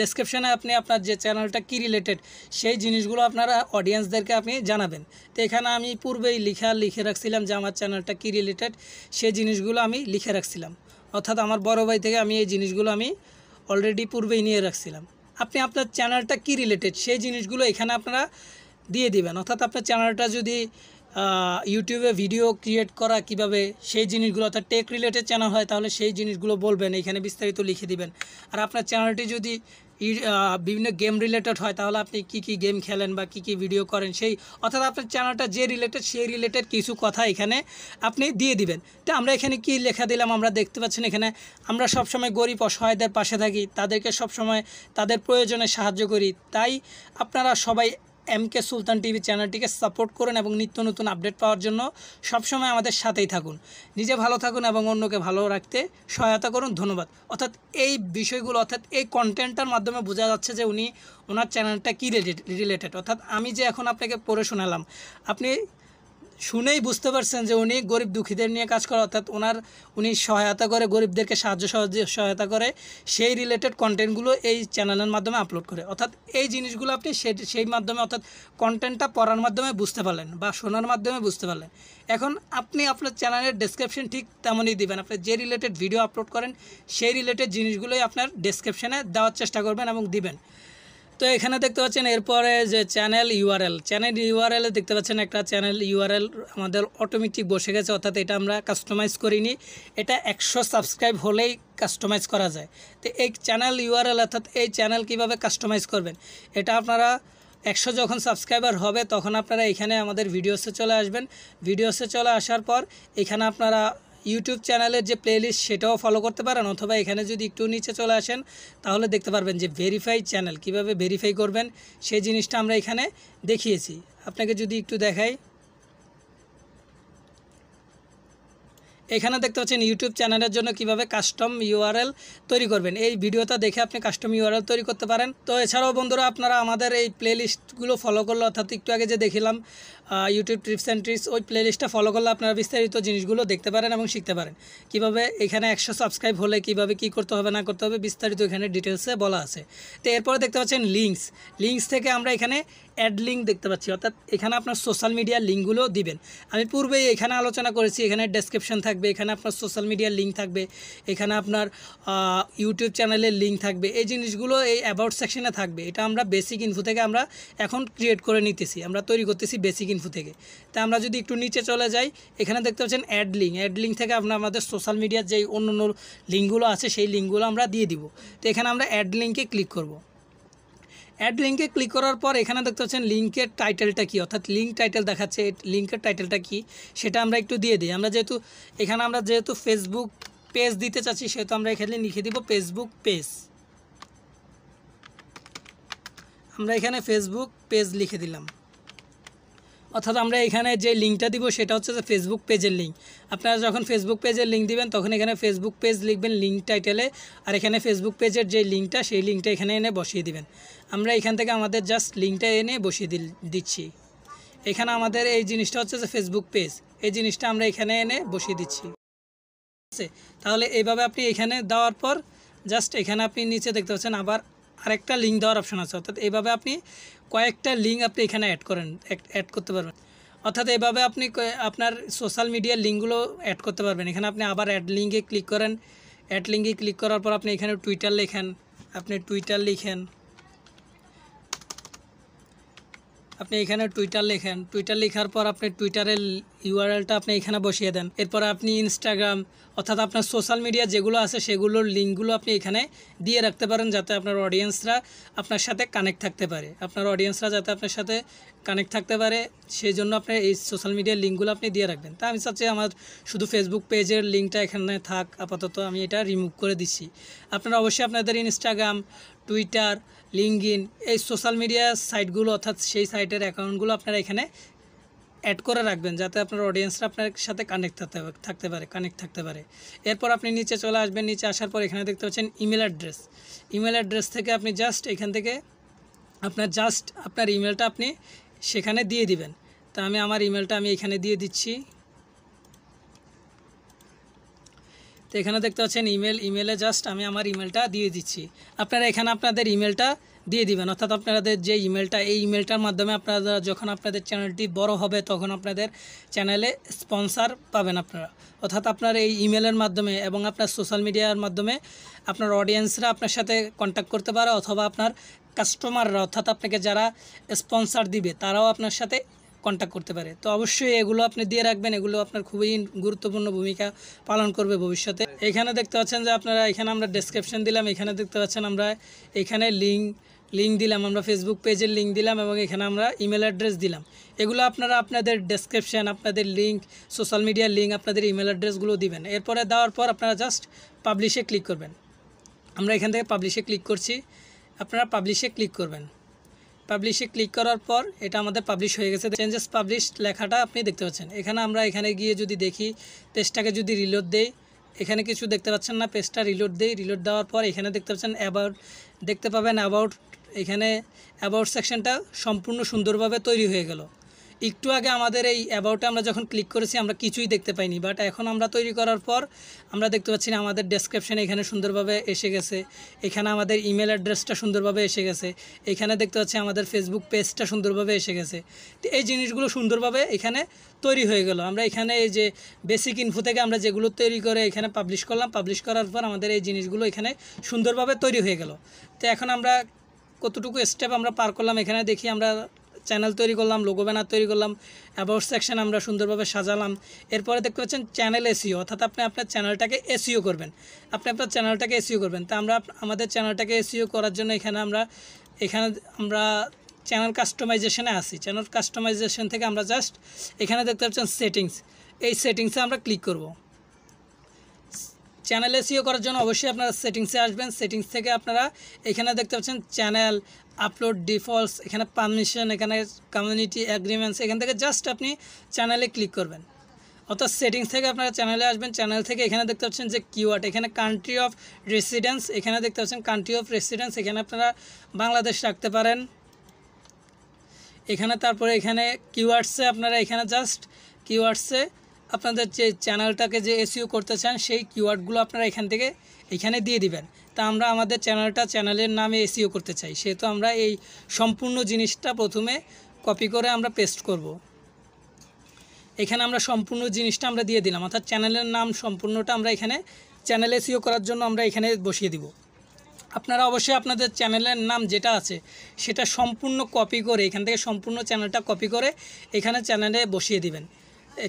ডেসক্রিপশনে আপনি আপনার যে চ্যানেলটা কী রিলেটেড সেই জিনিসগুলো আপনারা অডিয়েন্সদেরকে আপনি জানাবেন। তো এখানে আমি পূর্বেই লিখে রাখছিলাম যে আমার চ্যানেলটা কী রিলেটেড, সেই জিনিসগুলো আমি লিখে রাখছিলাম। অর্থাৎ আমার বড় ভাই থেকে আমি এই জিনিসগুলো আমি অলরেডি পূর্বেই নিয়ে রাখছিলাম। আপনি আপনার চ্যানেলটা কী রিলেটেড সেই জিনিসগুলো এখানে আপনারা দিয়ে দিবেন। অর্থাৎ আপনার চ্যানেলটা যদি ইউটিউবে ভিডিও ক্রিয়েট করা কিভাবে সেই জিনিসগুলো, অর্থাৎ টেক রিলেটেড চ্যানেল হয় তাহলে সেই জিনিসগুলো বলবেন, এখানে বিস্তারিত লিখে দিবেন। আর আপনার চ্যানেলটি যদি বিভিন্ন গেম রিলেটেড হয় তাহলে আপনি কি গেম খেলেন বা কি ভিডিও করেন সেই, অর্থাৎ আপনার চ্যানেলটা যে রিলেটেড সেই রিলেটেড কিছু কথা এখানে আপনি দিয়ে দিবেন। তো আমরা এখানে কি লেখা দিলাম, আমরা দেখতে পাচ্ছেন এখানে আমরা সবসময় গরিব অসহায়দের পাশে থাকি, তাদেরকে সবসময় তাদের প্রয়োজনে সাহায্য করি। তাই আপনারা সবাই MK সুলতান টিভি চ্যানেলটিকে সাপোর্ট করুন এবং নিত্য নতুন আপডেট পাওয়ার জন্য সবসময় আমাদের সাথেই থাকুন। নিজে ভালো থাকুন এবং অন্যকে ভালো রাখতে সহায়তা করুন। ধন্যবাদ। অর্থাৎ এই বিষয়গুলো, অর্থাৎ এই কন্টেন্টটার মাধ্যমে বোঝা যাচ্ছে যে ওনার চ্যানেলটা কী রিলেটেড। অর্থাৎ আমি যে এখন আপনাকে পড়ে শোনালাম, আপনি শুনেই বুঝতে পারছেন যে উনি গরিব দুঃখীদের নিয়ে কাজ করে, অর্থাৎ উনি সহায়তা করে, গরিবদেরকে সহায়তা করে, সেই রিলেটেড কন্টেন্টগুলো এই চ্যানেলের মাধ্যমে আপলোড করে। অর্থাৎ এই জিনিসগুলো আপনি সেই মাধ্যমে, অর্থাৎ কন্টেন্টটা পড়ার মাধ্যমে বুঝতে পারলেন বা শোনার মাধ্যমে বুঝতে পারলেন। এখন আপনি আপনার চ্যানেলের ডেসক্রিপশন ঠিক তেমনই দিবেন। আপনি যে রিলেটেড ভিডিও আপলোড করেন সেই রিলেটেড জিনিসগুলোই আপনার ডেসক্রিপশনে দেওয়ার চেষ্টা করবেন এবং দিবেন। তো এখানে দেখতে পাচ্ছেন এরপরে যে চ্যানেল ইউআরএলে দেখতে পাচ্ছেন একটা চ্যানেল ইউআরএল আমাদের অটোমেটিক বসে গেছে, অর্থাৎ এটা আমরা কাস্টমাইজ করিনি, এটা 100 সাবস্ক্রাইব হলেই কাস্টমাইজ করা যায়। তো এই চ্যানেল ইউআরএল, অর্থাৎ এই চ্যানেল কিভাবে কাস্টমাইজ করবেন, এটা আপনারা 100 যখন সাবস্ক্রাইবার হবে তখন আপনারা এখানে আমাদের ভিডিওসে চলে আসবেন। ভিডিওসে চলে আসার পর এখানে আপনারা ইউটিউব চ্যানেলের যে প্লেলিস্ট সেটাও ফলো করতে পারেন, অথবা এখানে যদি একটু নিচে চলে আসেন তাহলে দেখতে পারবেন যে ভেরিফাই চ্যানেল কিভাবে ভেরিফাই করবেন সেই জিনিসটা আমরা এখানে দেখিয়েছি। আপনাকে যদি একটু দেখাই, এখানে দেখতে পাচ্ছেন ইউটিউব চ্যানেলের জন্য কিভাবে কাস্টম ইউআরএল তৈরি করবেন। এই ভিডিওটা দেখে আপনি কাস্টম ইউআরএল তৈরি করতে পারেন। তো এছাড়াও বন্ধুরা আপনারা আমাদের এই প্লেলিস্টগুলো ফলো করলে, অর্থাৎ একটু আগে যে দেখিলাম ইউটিউব টিপস অ্যান্ড ট্রিক্স, ওই প্লেলিস্টটা ফলো করলে আপনারা বিস্তারিত জিনিসগুলো দেখতে পারেন এবং শিখতে পারেন। কিভাবে এখানে 100 সাবস্ক্রাইব হলে কিভাবে কি করতে হবে না করতে হবে বিস্তারিত এখানে ডিটেলসে বলা আছে। তো এরপরে দেখতে পাচ্ছেন লিঙ্কস থেকে আমরা এখানে অ্যাড লিঙ্ক দেখতে পাচ্ছি, অর্থাৎ এখানে আপনার সোশ্যাল মিডিয়ার লিঙ্কগুলো দিবেন। আমি পূর্বেই এখানে আলোচনা করেছি, এখানে ডেসক্রিপশন থাকবে, এখানে আপনার সোশ্যাল মিডিয়ার লিঙ্ক থাকবে, এখানে আপনার ইউটিউব চ্যানেলের লিঙ্ক থাকবে। এই জিনিসগুলো এই অ্যাবাউট সেকশনে থাকবে। এটা আমরা বেসিক ইনফো থেকে আমরা এখন ক্রিয়েট করে নিতেছি, আমরা তৈরি করতেছি বেসিক ইনফো থেকে। তা আমরা যদি একটু নিচে চলে যাই, এখানে দেখতে পাচ্ছেন অ্যাড লিঙ্ক থেকে আমরা আমাদের সোশ্যাল মিডিয়ার যেই অন্য লিঙ্কগুলো আছে সেই লিঙ্কগুলো আমরা দিয়ে দিব। তো এখানে আমরা অ্যাড লিঙ্কে ক্লিক করব। অ্যাড লিঙ্কে ক্লিক করার পর এখানে দেখতে পাচ্ছেন লিঙ্কের টাইটেলটা কী, অর্থাৎ লিঙ্ক টাইটেল দেখাচ্ছে, লিঙ্কের টাইটেলটা কী সেটা আমরা একটু দিয়ে দিই। আমরা যেহেতু ফেসবুক পেজ দিতে চাচ্ছি সেহেতু আমরা এখানে লিখে দিব ফেসবুক পেজ। আমরা এখানে ফেসবুক পেজ লিখে দিলাম। অর্থাৎ আমরা এখানে যে লিঙ্কটা দিব সেটা হচ্ছে যে ফেসবুক পেজের লিঙ্ক। আপনারা যখন ফেসবুক পেজের লিঙ্ক দিবেন তখন এখানে ফেসবুক পেজ লিখবেন লিঙ্ক টাইটেলে, আর এখানে ফেসবুক পেজের যে লিঙ্কটা সেই লিঙ্কটা এখানে এনে বসিয়ে দিবেন। আমরা এখান থেকে আমাদের জাস্ট লিঙ্কটা এনে বসিয়ে দিচ্ছি। এখানে আমাদের এই জিনিসটা হচ্ছে যে ফেসবুক পেজ, এই জিনিসটা আমরা এখানে এনে বসিয়ে দিচ্ছি। তাহলে এইভাবে আপনি এখানে দেওয়ার পর জাস্ট এখানে আপনি নিচে দেখতে পাচ্ছেন আবার আরেকটা লিঙ্ক দেওয়ার অপশন আছে। অর্থাৎ এইভাবে আপনি কয়েকটা লিঙ্ক আপনি এখানে অ্যাড করতে পারবেন। অর্থাৎ এইভাবে আপনি আপনার সোশ্যাল মিডিয়ার লিঙ্কগুলো অ্যাড করতে পারবেন। এখানে আপনি আবার অ্যাড লিঙ্কে ক্লিক করেন। অ্যাড লিঙ্কে ক্লিক করার পর আপনি এখানে টুইটার লেখেন, আপনি টুইটার লিখেন, আপনি এখানে টুইটার লেখেন। টুইটার লেখার পর আপনি টুইটারের ইউআরএলটা আপনি এখানে বসিয়ে দেন। এরপর আপনি ইনস্টাগ্রাম অর্থাৎ আপনার সোশ্যাল মিডিয়া যেগুলো আছে সেগুলোর লিঙ্কগুলো আপনি এখানে দিয়ে রাখতে পারেন, যাতে আপনার অডিয়েন্সরা আপনার সাথে কানেক্ট থাকতে পারে। আপনার অডিয়েন্সরা যাতে আপনার সাথে কানেক্ট থাকতে পারে সেই জন্য আপনার এই সোশ্যাল মিডিয়ার লিঙ্কগুলো আপনি দিয়ে রাখবেন। তা আমি চাচ্ছি আমার শুধু ফেসবুক পেজের লিঙ্কটা এখানে থাক, আপাতত আমি এটা রিমুভ করে দিচ্ছি। আপনারা অবশ্যই আপনাদের ইনস্টাগ্রাম, টুইটার, লিঙ্কডইন এই সোশ্যাল মিডিয়া সাইটগুলো অর্থাৎ সেই সাইটের অ্যাকাউন্টগুলো আপনারা এখানে অ্যাড করে রাখবেন, যাতে আপনার অডিয়েন্সরা আপনার সাথে কানেক্ট থাকতে পারে। এরপর আপনি নিচে চলে আসবেন। নিচে আসার পর এখানে দেখতে পাচ্ছেন ইমেল অ্যাড্রেস। ইমেল অ্যাড্রেস থেকে আপনি জাস্ট এখান থেকে আপনার ইমেলটা আপনি সেখানে দিয়ে দিবেন। তা আমি আমার ইমেলটা আমি এখানে দিয়ে দিচ্ছি। তো এখানে দেখতে পাচ্ছেন ইমেলে জাস্ট আমি আমার ইমেলটা দিয়ে দিচ্ছি। আপনারা এখানে আপনাদের ইমেলটা দিয়ে দিবেন। অর্থাৎ আপনাদের যে ইমেলটা, এই ইমেলটার মাধ্যমে আপনারা যখন আপনাদের চ্যানেলটি বড় হবে তখন আপনাদের চ্যানেলে স্পন্সর পাবেন আপনারা। অর্থাৎ আপনার এই ইমেলের মাধ্যমে এবং আপনার সোশ্যাল মিডিয়ার মাধ্যমে আপনার অডিয়েন্সরা আপনার সাথে কন্ট্যাক্ট করতে পারে, অথবা আপনার কাস্টমাররা অর্থাৎ আপনাকে যারা স্পন্সর দিবে তারাও আপনার সাথে কন্ট্যাক্ট করতে পারে। তো অবশ্যই এগুলো আপনি দিয়ে রাখবেন, এগুলো আপনার খুবই গুরুত্বপূর্ণ ভূমিকা পালন করবে ভবিষ্যতে। এখানে দেখতে পাচ্ছেন যে আপনারা এখানে আমরা ডেসক্রিপশন দিলাম, এখানে দেখতে পাচ্ছেন আমরা এখানে লিঙ্ক দিলাম, আমরা ফেসবুক পেজের লিঙ্ক দিলাম এবং এখানে আমরা ইমেল অ্যাড্রেস দিলাম। এগুলো আপনারা আপনাদের ডেসক্রিপশন, আপনাদের লিঙ্ক, সোশ্যাল মিডিয়ার লিঙ্ক, আপনাদের ইমেল অ্যাড্রেসগুলো দিবেন। এরপরে দেওয়ার পর আপনারা জাস্ট পাবলিশে ক্লিক করবেন। আমরা এখান থেকে পাবলিশে ক্লিক করছি, আপনারা পাবলিশে ক্লিক করবেন। পাবলিশে ক্লিক করার পর এটা আমাদের পাবলিশ হয়ে গেছে। চেঞ্জেস পাবলিশড লেখাটা আপনি দেখতে পাচ্ছেন। আমরা এখানে গিয়ে যদি দেখি, পেজটাকে যদি রিলোড দেই, এখানে কিছু দেখতে পাচ্ছেন না, পেজটা রিলোড দেই। রিলোড দেওয়ার পর এখানে দেখতে পাচ্ছেন অ্যাবাউট, দেখতে পাবেন অ্যাবাউট। এখানে অ্যাবাউট সেকশনটা সম্পূর্ণ সুন্দরভাবে তৈরি হয়ে গেল। একটু আগে আমাদের এই অ্যাবাউটে আমরা যখন ক্লিক করেছি আমরা কিছুই দেখতে পাইনি, বাট এখন আমরা তৈরি করার পর আমরা দেখতে পাচ্ছি না আমাদের ডেসক্রিপশানে এখানে সুন্দরভাবে এসে গেছে, এখানে আমাদের ইমেল অ্যাড্রেসটা সুন্দরভাবে এসে গেছে, এখানে দেখতে পাচ্ছি আমাদের ফেসবুক পেজটা সুন্দরভাবে এসে গেছে। তো এই জিনিসগুলো সুন্দরভাবে এখানে তৈরি হয়ে গেল। আমরা এখানে এই যে বেসিক ইনফো থেকে আমরা যেগুলো তৈরি করে এখানে পাবলিশ করলাম, পাবলিশ করার পর আমাদের এই জিনিসগুলো এখানে সুন্দরভাবে তৈরি হয়ে গেল। তো এখন আমরা কতটুকু স্টেপ আমরা পার করলাম এখানে দেখি। আমরা চ্যানেল তৈরি করলাম, লোগো ব্যানার তৈরি করলাম, অ্যাবাউট সেকশন আমরা সুন্দরভাবে সাজালাম। এরপরে দেখতে পাচ্ছেন চ্যানেল এসইও, অর্থাৎ আপনি আপনার চ্যানেলটাকে এসইও করবেন। আপনি আপনার চ্যানেলটাকে এসইও করবেন। তা আমরা আমাদের চ্যানেলটাকে এসইও করার জন্য এখানে আমরা চ্যানেল কাস্টমাইজেশনে আসি। চ্যানেল কাস্টমাইজেশন থেকে আমরা জাস্ট এখানে দেখতে পাচ্ছেন সেটিংস, এই সেটিংসে আমরা ক্লিক করব। চ্যানেল এসইও করার জন্য অবশ্যই আপনারা সেটিংসে আসবেন। সেটিংস থেকে আপনারা এখানে দেখতে পাচ্ছেন চ্যানেল, আপলোড ডিফল্টস, এখানে পারমিশন, এখানে কমিউনিটি অ্যাগ্রিমেন্টস, এখান থেকে জাস্ট আপনি চ্যানেলে ক্লিক করবেন। অর্থাৎ সেটিংস থেকে আপনারা চ্যানেলে আসবেন। চ্যানেল থেকে এখানে দেখতে পাচ্ছেন যে কিওয়ার্ড, এখানে কান্ট্রি অফ রেসিডেন্স, এখানে দেখতে পাচ্ছেন কান্ট্রি অফ রেসিডেন্স, এখানে আপনারা বাংলাদেশ রাখতে পারেন। এখানে তারপরে এখানে কিওয়ার্ডসে আপনারা এখানে জাস্ট কিওয়ার্ডসে আপনাদের যে চ্যানেলটাকে যে এসইও করতে চান সেই কিওয়ার্ডগুলো আপনারা এখানে দিয়ে দিবেন। তা আমরা আমাদের চ্যানেলের নামে এসইও করতে চাই, সেহেতু আমরা এই সম্পূর্ণ জিনিসটা প্রথমে কপি করে আমরা পেস্ট করব। এখানে আমরা সম্পূর্ণ জিনিসটা আমরা দিয়ে দিলাম, অর্থাৎ চ্যানেলের নাম সম্পূর্ণটা আমরা এখানে চ্যানেল এসইও করার জন্য আমরা এখানে বসিয়ে দিব। আপনারা অবশ্যই আপনাদের চ্যানেলের নাম যেটা আছে সেটা সম্পূর্ণ কপি করে এখান থেকে সম্পূর্ণ চ্যানেলটা কপি করে এখানে চ্যানেলে বসিয়ে দিবেন,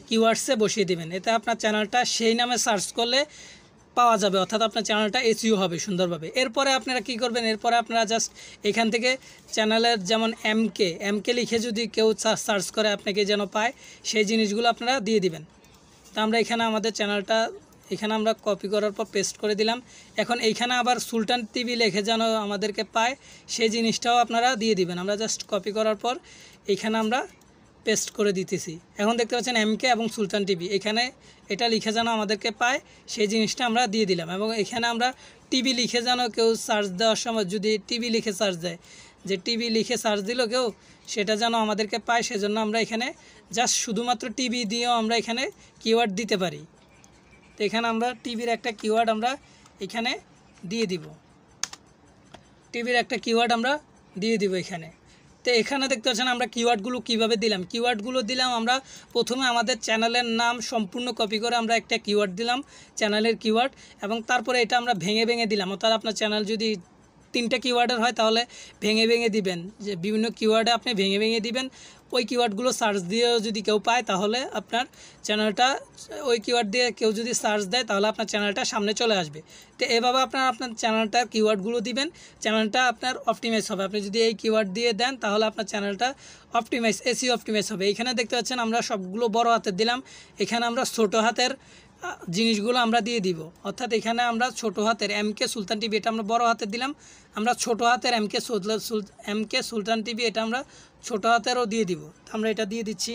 কিওয়ার্ডসে বসিয়ে দিবেন। এতে আপনার চ্যানেলটা সেই নামে সার্চ করলে পাওয়া যাবে, অর্থাৎ আপনার চ্যানেলটা এসইও হবে সুন্দরভাবে। এরপরে আপনারা কি করবেন, এরপরে আপনারা জাস্ট এখান থেকে চ্যানেলের যেমন এমকে লিখে যদি কেউ সার্চ করে আপনাকে যেন পায় সেই জিনিসগুলো আপনারা দিয়ে দিবেন। তা আমরা এখানে আমাদের চ্যানেলটা এখানে আমরা কপি করার পর পেস্ট করে দিলাম। এখন এইখানে আবার সুলতান টিভি লিখে যেন আমাদেরকে পায় সেই জিনিসটাও আপনারা দিয়ে দিবেন। আমরা জাস্ট কপি করার পর এইখানে আমরা পেস্ট করে দিতেছি। এখন দেখতে পাচ্ছেন এমকে এবং সুলতান টিভি, এখানে এটা লিখে যেন আমাদেরকে পায় সেই জিনিসটা আমরা দিয়ে দিলাম। এবং এখানে আমরা টিভি লিখে যেন কেউ সার্চ দেওয়ার সময় যদি টিভি লিখে সার্চ দেয়, যে টিভি লিখে সার্চ দিল কেউ, সেটা যেন আমাদেরকে পায়, সেজন্য আমরা এখানে জাস্ট শুধুমাত্র টিভি দিয়েও আমরা এখানে কিওয়ার্ড দিতে পারি। তো এখানে আমরা টিভির একটা কিওয়ার্ড আমরা এখানে দিয়ে দিব, টিভির একটা কিওয়ার্ড আমরা দিয়ে দিব এখানে। তো এখানে দেখতে পাচ্ছেন আমরা কিওয়ার্ডগুলো কিভাবে দিলাম। কিওয়ার্ডগুলো দিলাম আমরা প্রথমে আমাদের চ্যানেলের নাম সম্পূর্ণ কপি করে আমরা একটা কিওয়ার্ড দিলাম, চ্যানেলের কিওয়ার্ড, এবং তারপরে এটা আমরা ভেঙে ভেঙে দিলাম। অর্থাৎ আপনার চ্যানেল যদি 3টা কিওয়ার্ডের হয় তাহলে ভেঙে ভেঙে দিবেন, যে বিভিন্ন কিওয়ার্ডে আপনি ভেঙে ভেঙে দিবেন। ওই কিওয়ার্ডগুলো সার্চ দিয়েও যদি কেউ পায় তাহলে আপনার চ্যানেলটা, ওই কিওয়ার্ড দিয়ে কেউ যদি সার্চ দেয় তাহলে আপনার চ্যানেলটা সামনে চলে আসবে। তো এভাবে আপনার চ্যানেলটার কিওয়ার্ডগুলো দিবেন, চ্যানেলটা আপনার অপটিমাইজ হবে। আপনি যদি এই কিওয়ার্ড দিয়ে দেন তাহলে আপনার চ্যানেলটা অপটিমাইজ, এসইও অপটিমাইজ হবে। এখানে দেখতে পাচ্ছেন আমরা সবগুলো বড় হাতের দিলাম, এখানে আমরা ছোটো হাতের জিনিসগুলো আমরা দিয়ে দিব। অর্থাৎ এখানে আমরা ছোটো হাতের এমকে সুলতান টিভি এটা আমরা বড় হাতের দিলাম, আমরা ছোটো হাতের এমকে সুলতান টিভি এটা আমরা ছোটো হাতেরও দিয়ে দিব। আমরা এটা দিয়ে দিচ্ছি।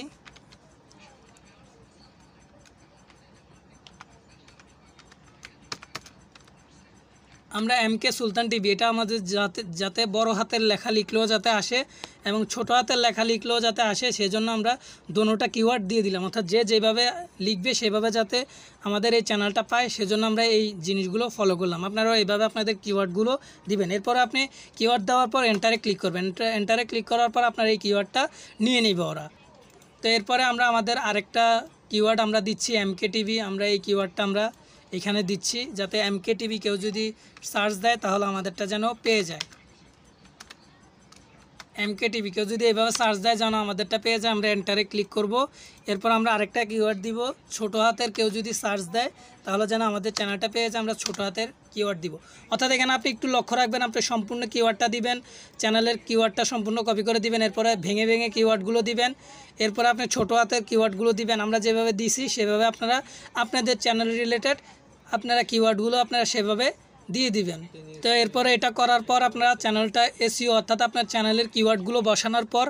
আমরা এমকে সুলতান টিভি এটা আমাদের যাতে বড় হাতের লেখা লিখলেও যাতে আসে এবং ছোট হাতের লেখা লিখলেও যাতে আসে, সেজন্য আমরা দোনোটা কিওয়ার্ড দিয়ে দিলাম। অর্থাৎ যে যেভাবে লিখবে সেভাবে যাতে আমাদের এই চ্যানেলটা পায়, সেজন্য আমরা এই জিনিসগুলো ফলো করলাম। আপনারাও এইভাবে আপনাদের কিওয়ার্ডগুলো দিবেন। এরপরে আপনি কিওয়ার্ড দেওয়ার পর এন্টারে ক্লিক করবেন। এন্টারে ক্লিক করার পর আপনার এই কিওয়ার্ডটা নিয়ে নিবে ওরা। তো এরপরে আমরা আমাদের আরেকটা কিওয়ার্ড আমরা দিচ্ছি এমকে টিভি। আমরা এই কিওয়ার্ডটা আমরা এখানে দিচ্ছি, যাতে এমকে টিভি কেউ যদি সার্চ দেয় তাহলে আমাদেরটা যেন পেয়ে যায়। এমকে টিভি কেউ যদি এইভাবে সার্চ দেয় যেন আমাদেরটা পেয়ে যায়। আমরা এন্টারে ক্লিক করব। এরপর আমরা আরেকটা কিওয়ার্ড দিব, ছোট হাতের কেউ যদি সার্চ দেয় তাহলে যেন আমাদের চ্যানেলটা পেয়ে যায়। আমরা ছোট হাতের কিওয়ার্ড দিব। অর্থাৎ এখানে আপনি একটু লক্ষ্য রাখবেন, আপনি সম্পূর্ণ কিওয়ার্ডটা দিবেন, চ্যানেলের কিওয়ার্ডটা সম্পূর্ণ কপি করে দিবেন, এরপরে ভেঙে ভেঙে কিওয়ার্ডগুলো দিবেন, এরপরে আপনি ছোট হাতের কিওয়ার্ডগুলো দিবেন। আমরা যেভাবে দিছি সেভাবে আপনারা আপনাদের চ্যানেল রিলেটেড আপনারা কিওয়ার্ডগুলো আপনারা সেভাবে দিয়ে দিবেন। তো এরপরে এটা করার পর আপনারা চ্যানেলটা এসইও অর্থাৎ আপনার চ্যানেলের কিওয়ার্ডগুলো বসানোর পর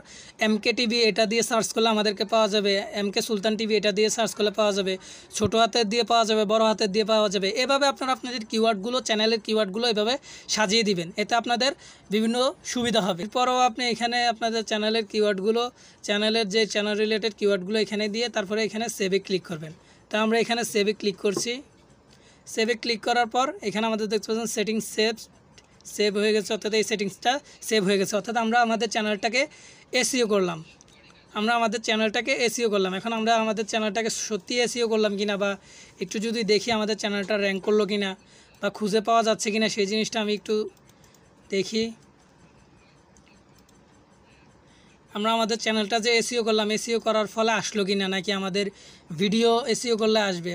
এমকে টিভি এটা দিয়ে সার্চ করলে আমাদেরকে পাওয়া যাবে, এমকে সুলতান টিভি এটা দিয়ে সার্চ করলে পাওয়া যাবে, ছোট হাতের দিয়ে পাওয়া যাবে, বড় হাতের দিয়ে পাওয়া যাবে। এভাবে আপনারা আপনাদের কিওয়ার্ডগুলো, চ্যানেলের কিওয়ার্ডগুলো এভাবে সাজিয়ে দিবেন, এতে আপনাদের বিভিন্ন সুবিধা হবে। এরপরও আপনি এখানে আপনাদের চ্যানেলের কিওয়ার্ডগুলো, চ্যানেলের যে চ্যানেল রিলেটেড কিওয়ার্ডগুলো এখানে দিয়ে তারপরে এখানে সেভে ক্লিক করবেন। তো আমরা এখানে সেভে ক্লিক করছি। সেভে ক্লিক করার পর এখানে আমাদের দেখতে পাচ্ছেন সেটিংস সেভ হয়ে গেছে, অর্থাৎ এই সেটিংসটা সেভ হয়ে গেছে। অর্থাৎ আমরা আমাদের চ্যানেলটাকে এসইও করলাম, এখন আমরা আমাদের চ্যানেলটাকে সত্যি এসইও করলাম কিনা, বা একটু যদি দেখি আমাদের চ্যানেলটা র্যাঙ্ক করলো কিনা বা খুঁজে পাওয়া যাচ্ছে কিনা, সেই জিনিসটা আমি একটু দেখি। আমরা আমাদের চ্যানেলটা যে এসইও করলাম, এসইও করার ফলে আসলো কিনা, নাকি আমাদের ভিডিও এসইও করলে আসবে।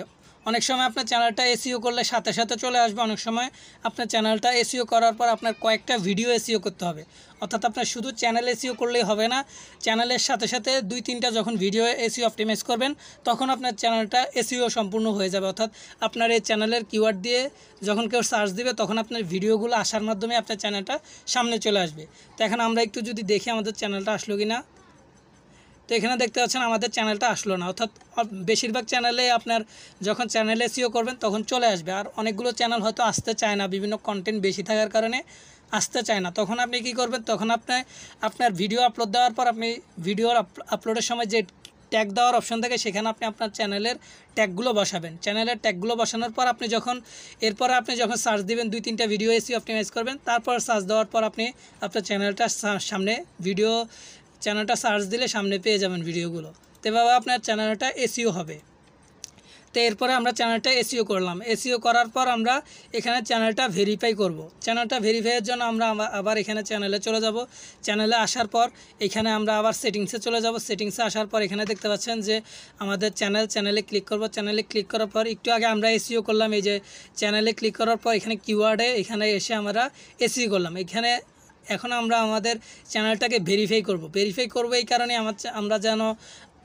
অনেক সময় আপনার চ্যানেলটা এসইও করলে সাথে সাথে চলে আসবে, অনেক সময় আপনার চ্যানেলটা এসইও করার পর আপনার কয়েকটা ভিডিও এসইও করতে হবে। অর্থাৎ আপনার শুধু চ্যানেল এসইও করলেই হবে না, চ্যানেলের সাথে সাথে 2-3টা যখন ভিডিও এসইও অপটিমাইজ করবেন তখন আপনার চ্যানেলটা এসইও সম্পূর্ণ হয়ে যাবে। অর্থাৎ আপনার এই চ্যানেলের কিওয়ার্ড দিয়ে যখন কেউ সার্চ দিবে তখন আপনার ভিডিওগুলো আসার মাধ্যমে আপনার চ্যানেলটা সামনে চলে আসবে। তো এখন আমরা একটু যদি দেখি আমাদের চ্যানেলটা আসলো কিনা। তো এখানে দেখতে পাচ্ছেন আমাদের চ্যানেলটা আসলো না। অর্থাৎ বেশিরভাগ চ্যানেলে আপনার যখন চ্যানেল এসইও করবেন তখন চলে আসবে, আর অনেকগুলো চ্যানেল হয়তো আসতে চায় না, বিভিন্ন কন্টেন্ট বেশি থাকার কারণে আসতে চায় না। তখন আপনি কি করবেন, তখন আপনার ভিডিও আপলোড দেওয়ার পর আপনি ভিডিওর আপলোডের সময় যে ট্যাগ দেওয়ার অপশন থাকে সেখানে আপনি আপনার চ্যানেলের ট্যাগগুলো বসাবেন। চ্যানেলের ট্যাগগুলো বসানোর পর আপনি যখন সার্চ দিবেন, 2-3টা ভিডিও এসইও অপটিমাইজ করবেন, তারপর সার্চ দেওয়ার পর আপনি আপনার চ্যানেলটা সামনে চ্যানেলটা সার্চ দিলে সামনে পেয়ে যাবেন ভিডিওগুলো। তো এভাবে আপনার চ্যানেলটা এসইও হবে। তো এরপরে আমরা চ্যানেলটা এসইও করলাম। এসইও করার পর আমরা এখানে চ্যানেলটা ভেরিফাই করব। চ্যানেলটা ভেরিফাইয়ের জন্য আমরা আবার এখানে চ্যানেলে চলে যাব। চ্যানেলে আসার পর এখানে আমরা আবার সেটিংসে চলে যাব। সেটিংসে আসার পর এখানে দেখতে পাচ্ছেন যে আমাদের চ্যানেলে ক্লিক করব। চ্যানেলে ক্লিক করার পর একটু আগে আমরা এসইও করলাম, এই যে চ্যানেলে ক্লিক করার পর এখানে কিওয়ার্ডে এখানে এসে আমরা এসইও করলাম। এখন আমরা আমাদের চ্যানেলটাকে ভেরিফাই করব এই কারণে আমরা যেন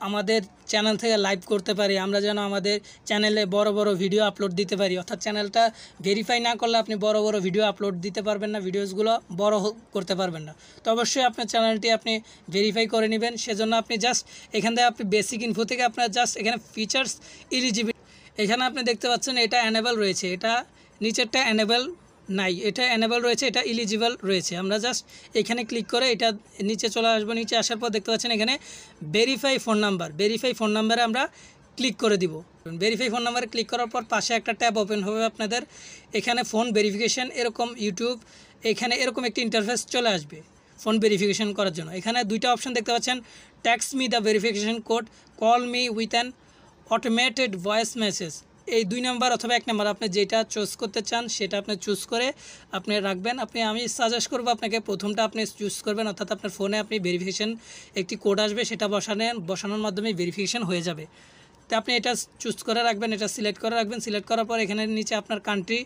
আমাদের চ্যানেল থেকে লাইভ করতে পারি, আমরা যেন আমাদের চ্যানেলে বড় বড় ভিডিও আপলোড দিতে পারি। অর্থাৎ চ্যানেলটা ভেরিফাই না করলে আপনি বড় বড় ভিডিও আপলোড দিতে পারবেন না, ভিডিওসগুলো বড় করতে পারবেন না। তো অবশ্যই আপনার চ্যানেলটি আপনি ভেরিফাই করে নেবেন। সেজন্য আপনি জাস্ট এখান থেকে আপনি বেসিক ইনফো থেকে আপনার জাস্ট এখানে ফিচার্স এলিজিবিলিটি, এখানে আপনি দেখতে পাচ্ছেন এটা অ্যানেবল রয়েছে, এটা নিচেরটা অ্যানেবল নাই, এটা অ্যানেবল রয়েছে, এটা এলিজিবল রয়েছে। আমরা জাস্ট এখানে ক্লিক করে এটা নিচে চলে আসবো। নিচে আসার পর দেখতে পাচ্ছেন এখানে verify phone number, verify phone নাম্বারে আমরা ক্লিক করে দিব। ভেরিফাই ফোন নাম্বারে ক্লিক করার পর পাশে একটা ট্যাব ওপেন হবে আপনাদের, এখানে ফোন ভেরিফিকেশন এরকম ইউটিউব, এখানে এরকম একটি ইন্টারফেস চলে আসবে ফোন ভেরিফিকেশন করার জন্য। এখানে দুইটা অপশন দেখতে পাচ্ছেন, text me the verification code, call me with an automated voice message. এই 2 নাম্বার অথবা 1 নাম্বার আপনি যেটা চুজ করতে চান সেটা আপনি চুজ করে আপনি রাখবেন। আমি সাজেস্ট করব আপনাকে প্রথমটা আপনি চুজ করবেন, অর্থাৎ আপনার ফোনে আপনি ভেরিফিকেশন একটি কোড আসবে, সেটা বসানোর মাধ্যমে ভেরিফিকেশন হয়ে যাবে। তো আপনি এটা চুজ করে রাখবেন, এটা সিলেক্ট করে রাখবেন। সিলেক্ট করার পর এখানে নিচে আপনার কান্ট্রি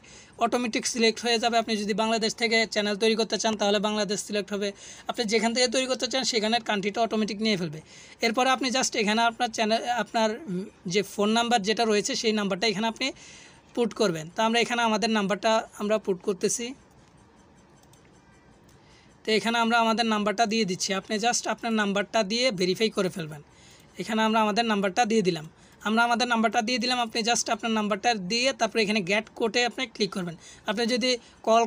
অটোমেটিক সিলেক্ট হয়ে যাবে। আপনি যদি বাংলাদেশ থেকে চ্যানেল তৈরি করতে চান তাহলে বাংলাদেশ সিলেক্ট হবে, আপনি যেখান থেকে তৈরি করতে চান সেখানের কান্ট্রিটা অটোমেটিক নিয়ে ফেলবে। এরপরে আপনি জাস্ট এখানে আপনার আপনার যে ফোন নাম্বার যেটা রয়েছে সেই নাম্বারটা এখানে আপনি পুট করবেন। তো আমরা এখানে আমাদের নাম্বারটা আমরা পুট করতেছি। তো এখানে আমরা আমাদের নাম্বারটা দিয়ে দিচ্ছি, আপনি জাস্ট আপনার নাম্বারটা দিয়ে ভেরিফাই করে ফেলবেন। এখানে আমরা আমাদের নাম্বারটা দিয়ে দিলাম, আপনি জাস্ট আপনার নাম্বারটা দিয়ে তারপরে এখানে গেট কোডে আপনি ক্লিক করবেন। আপনি যদি কল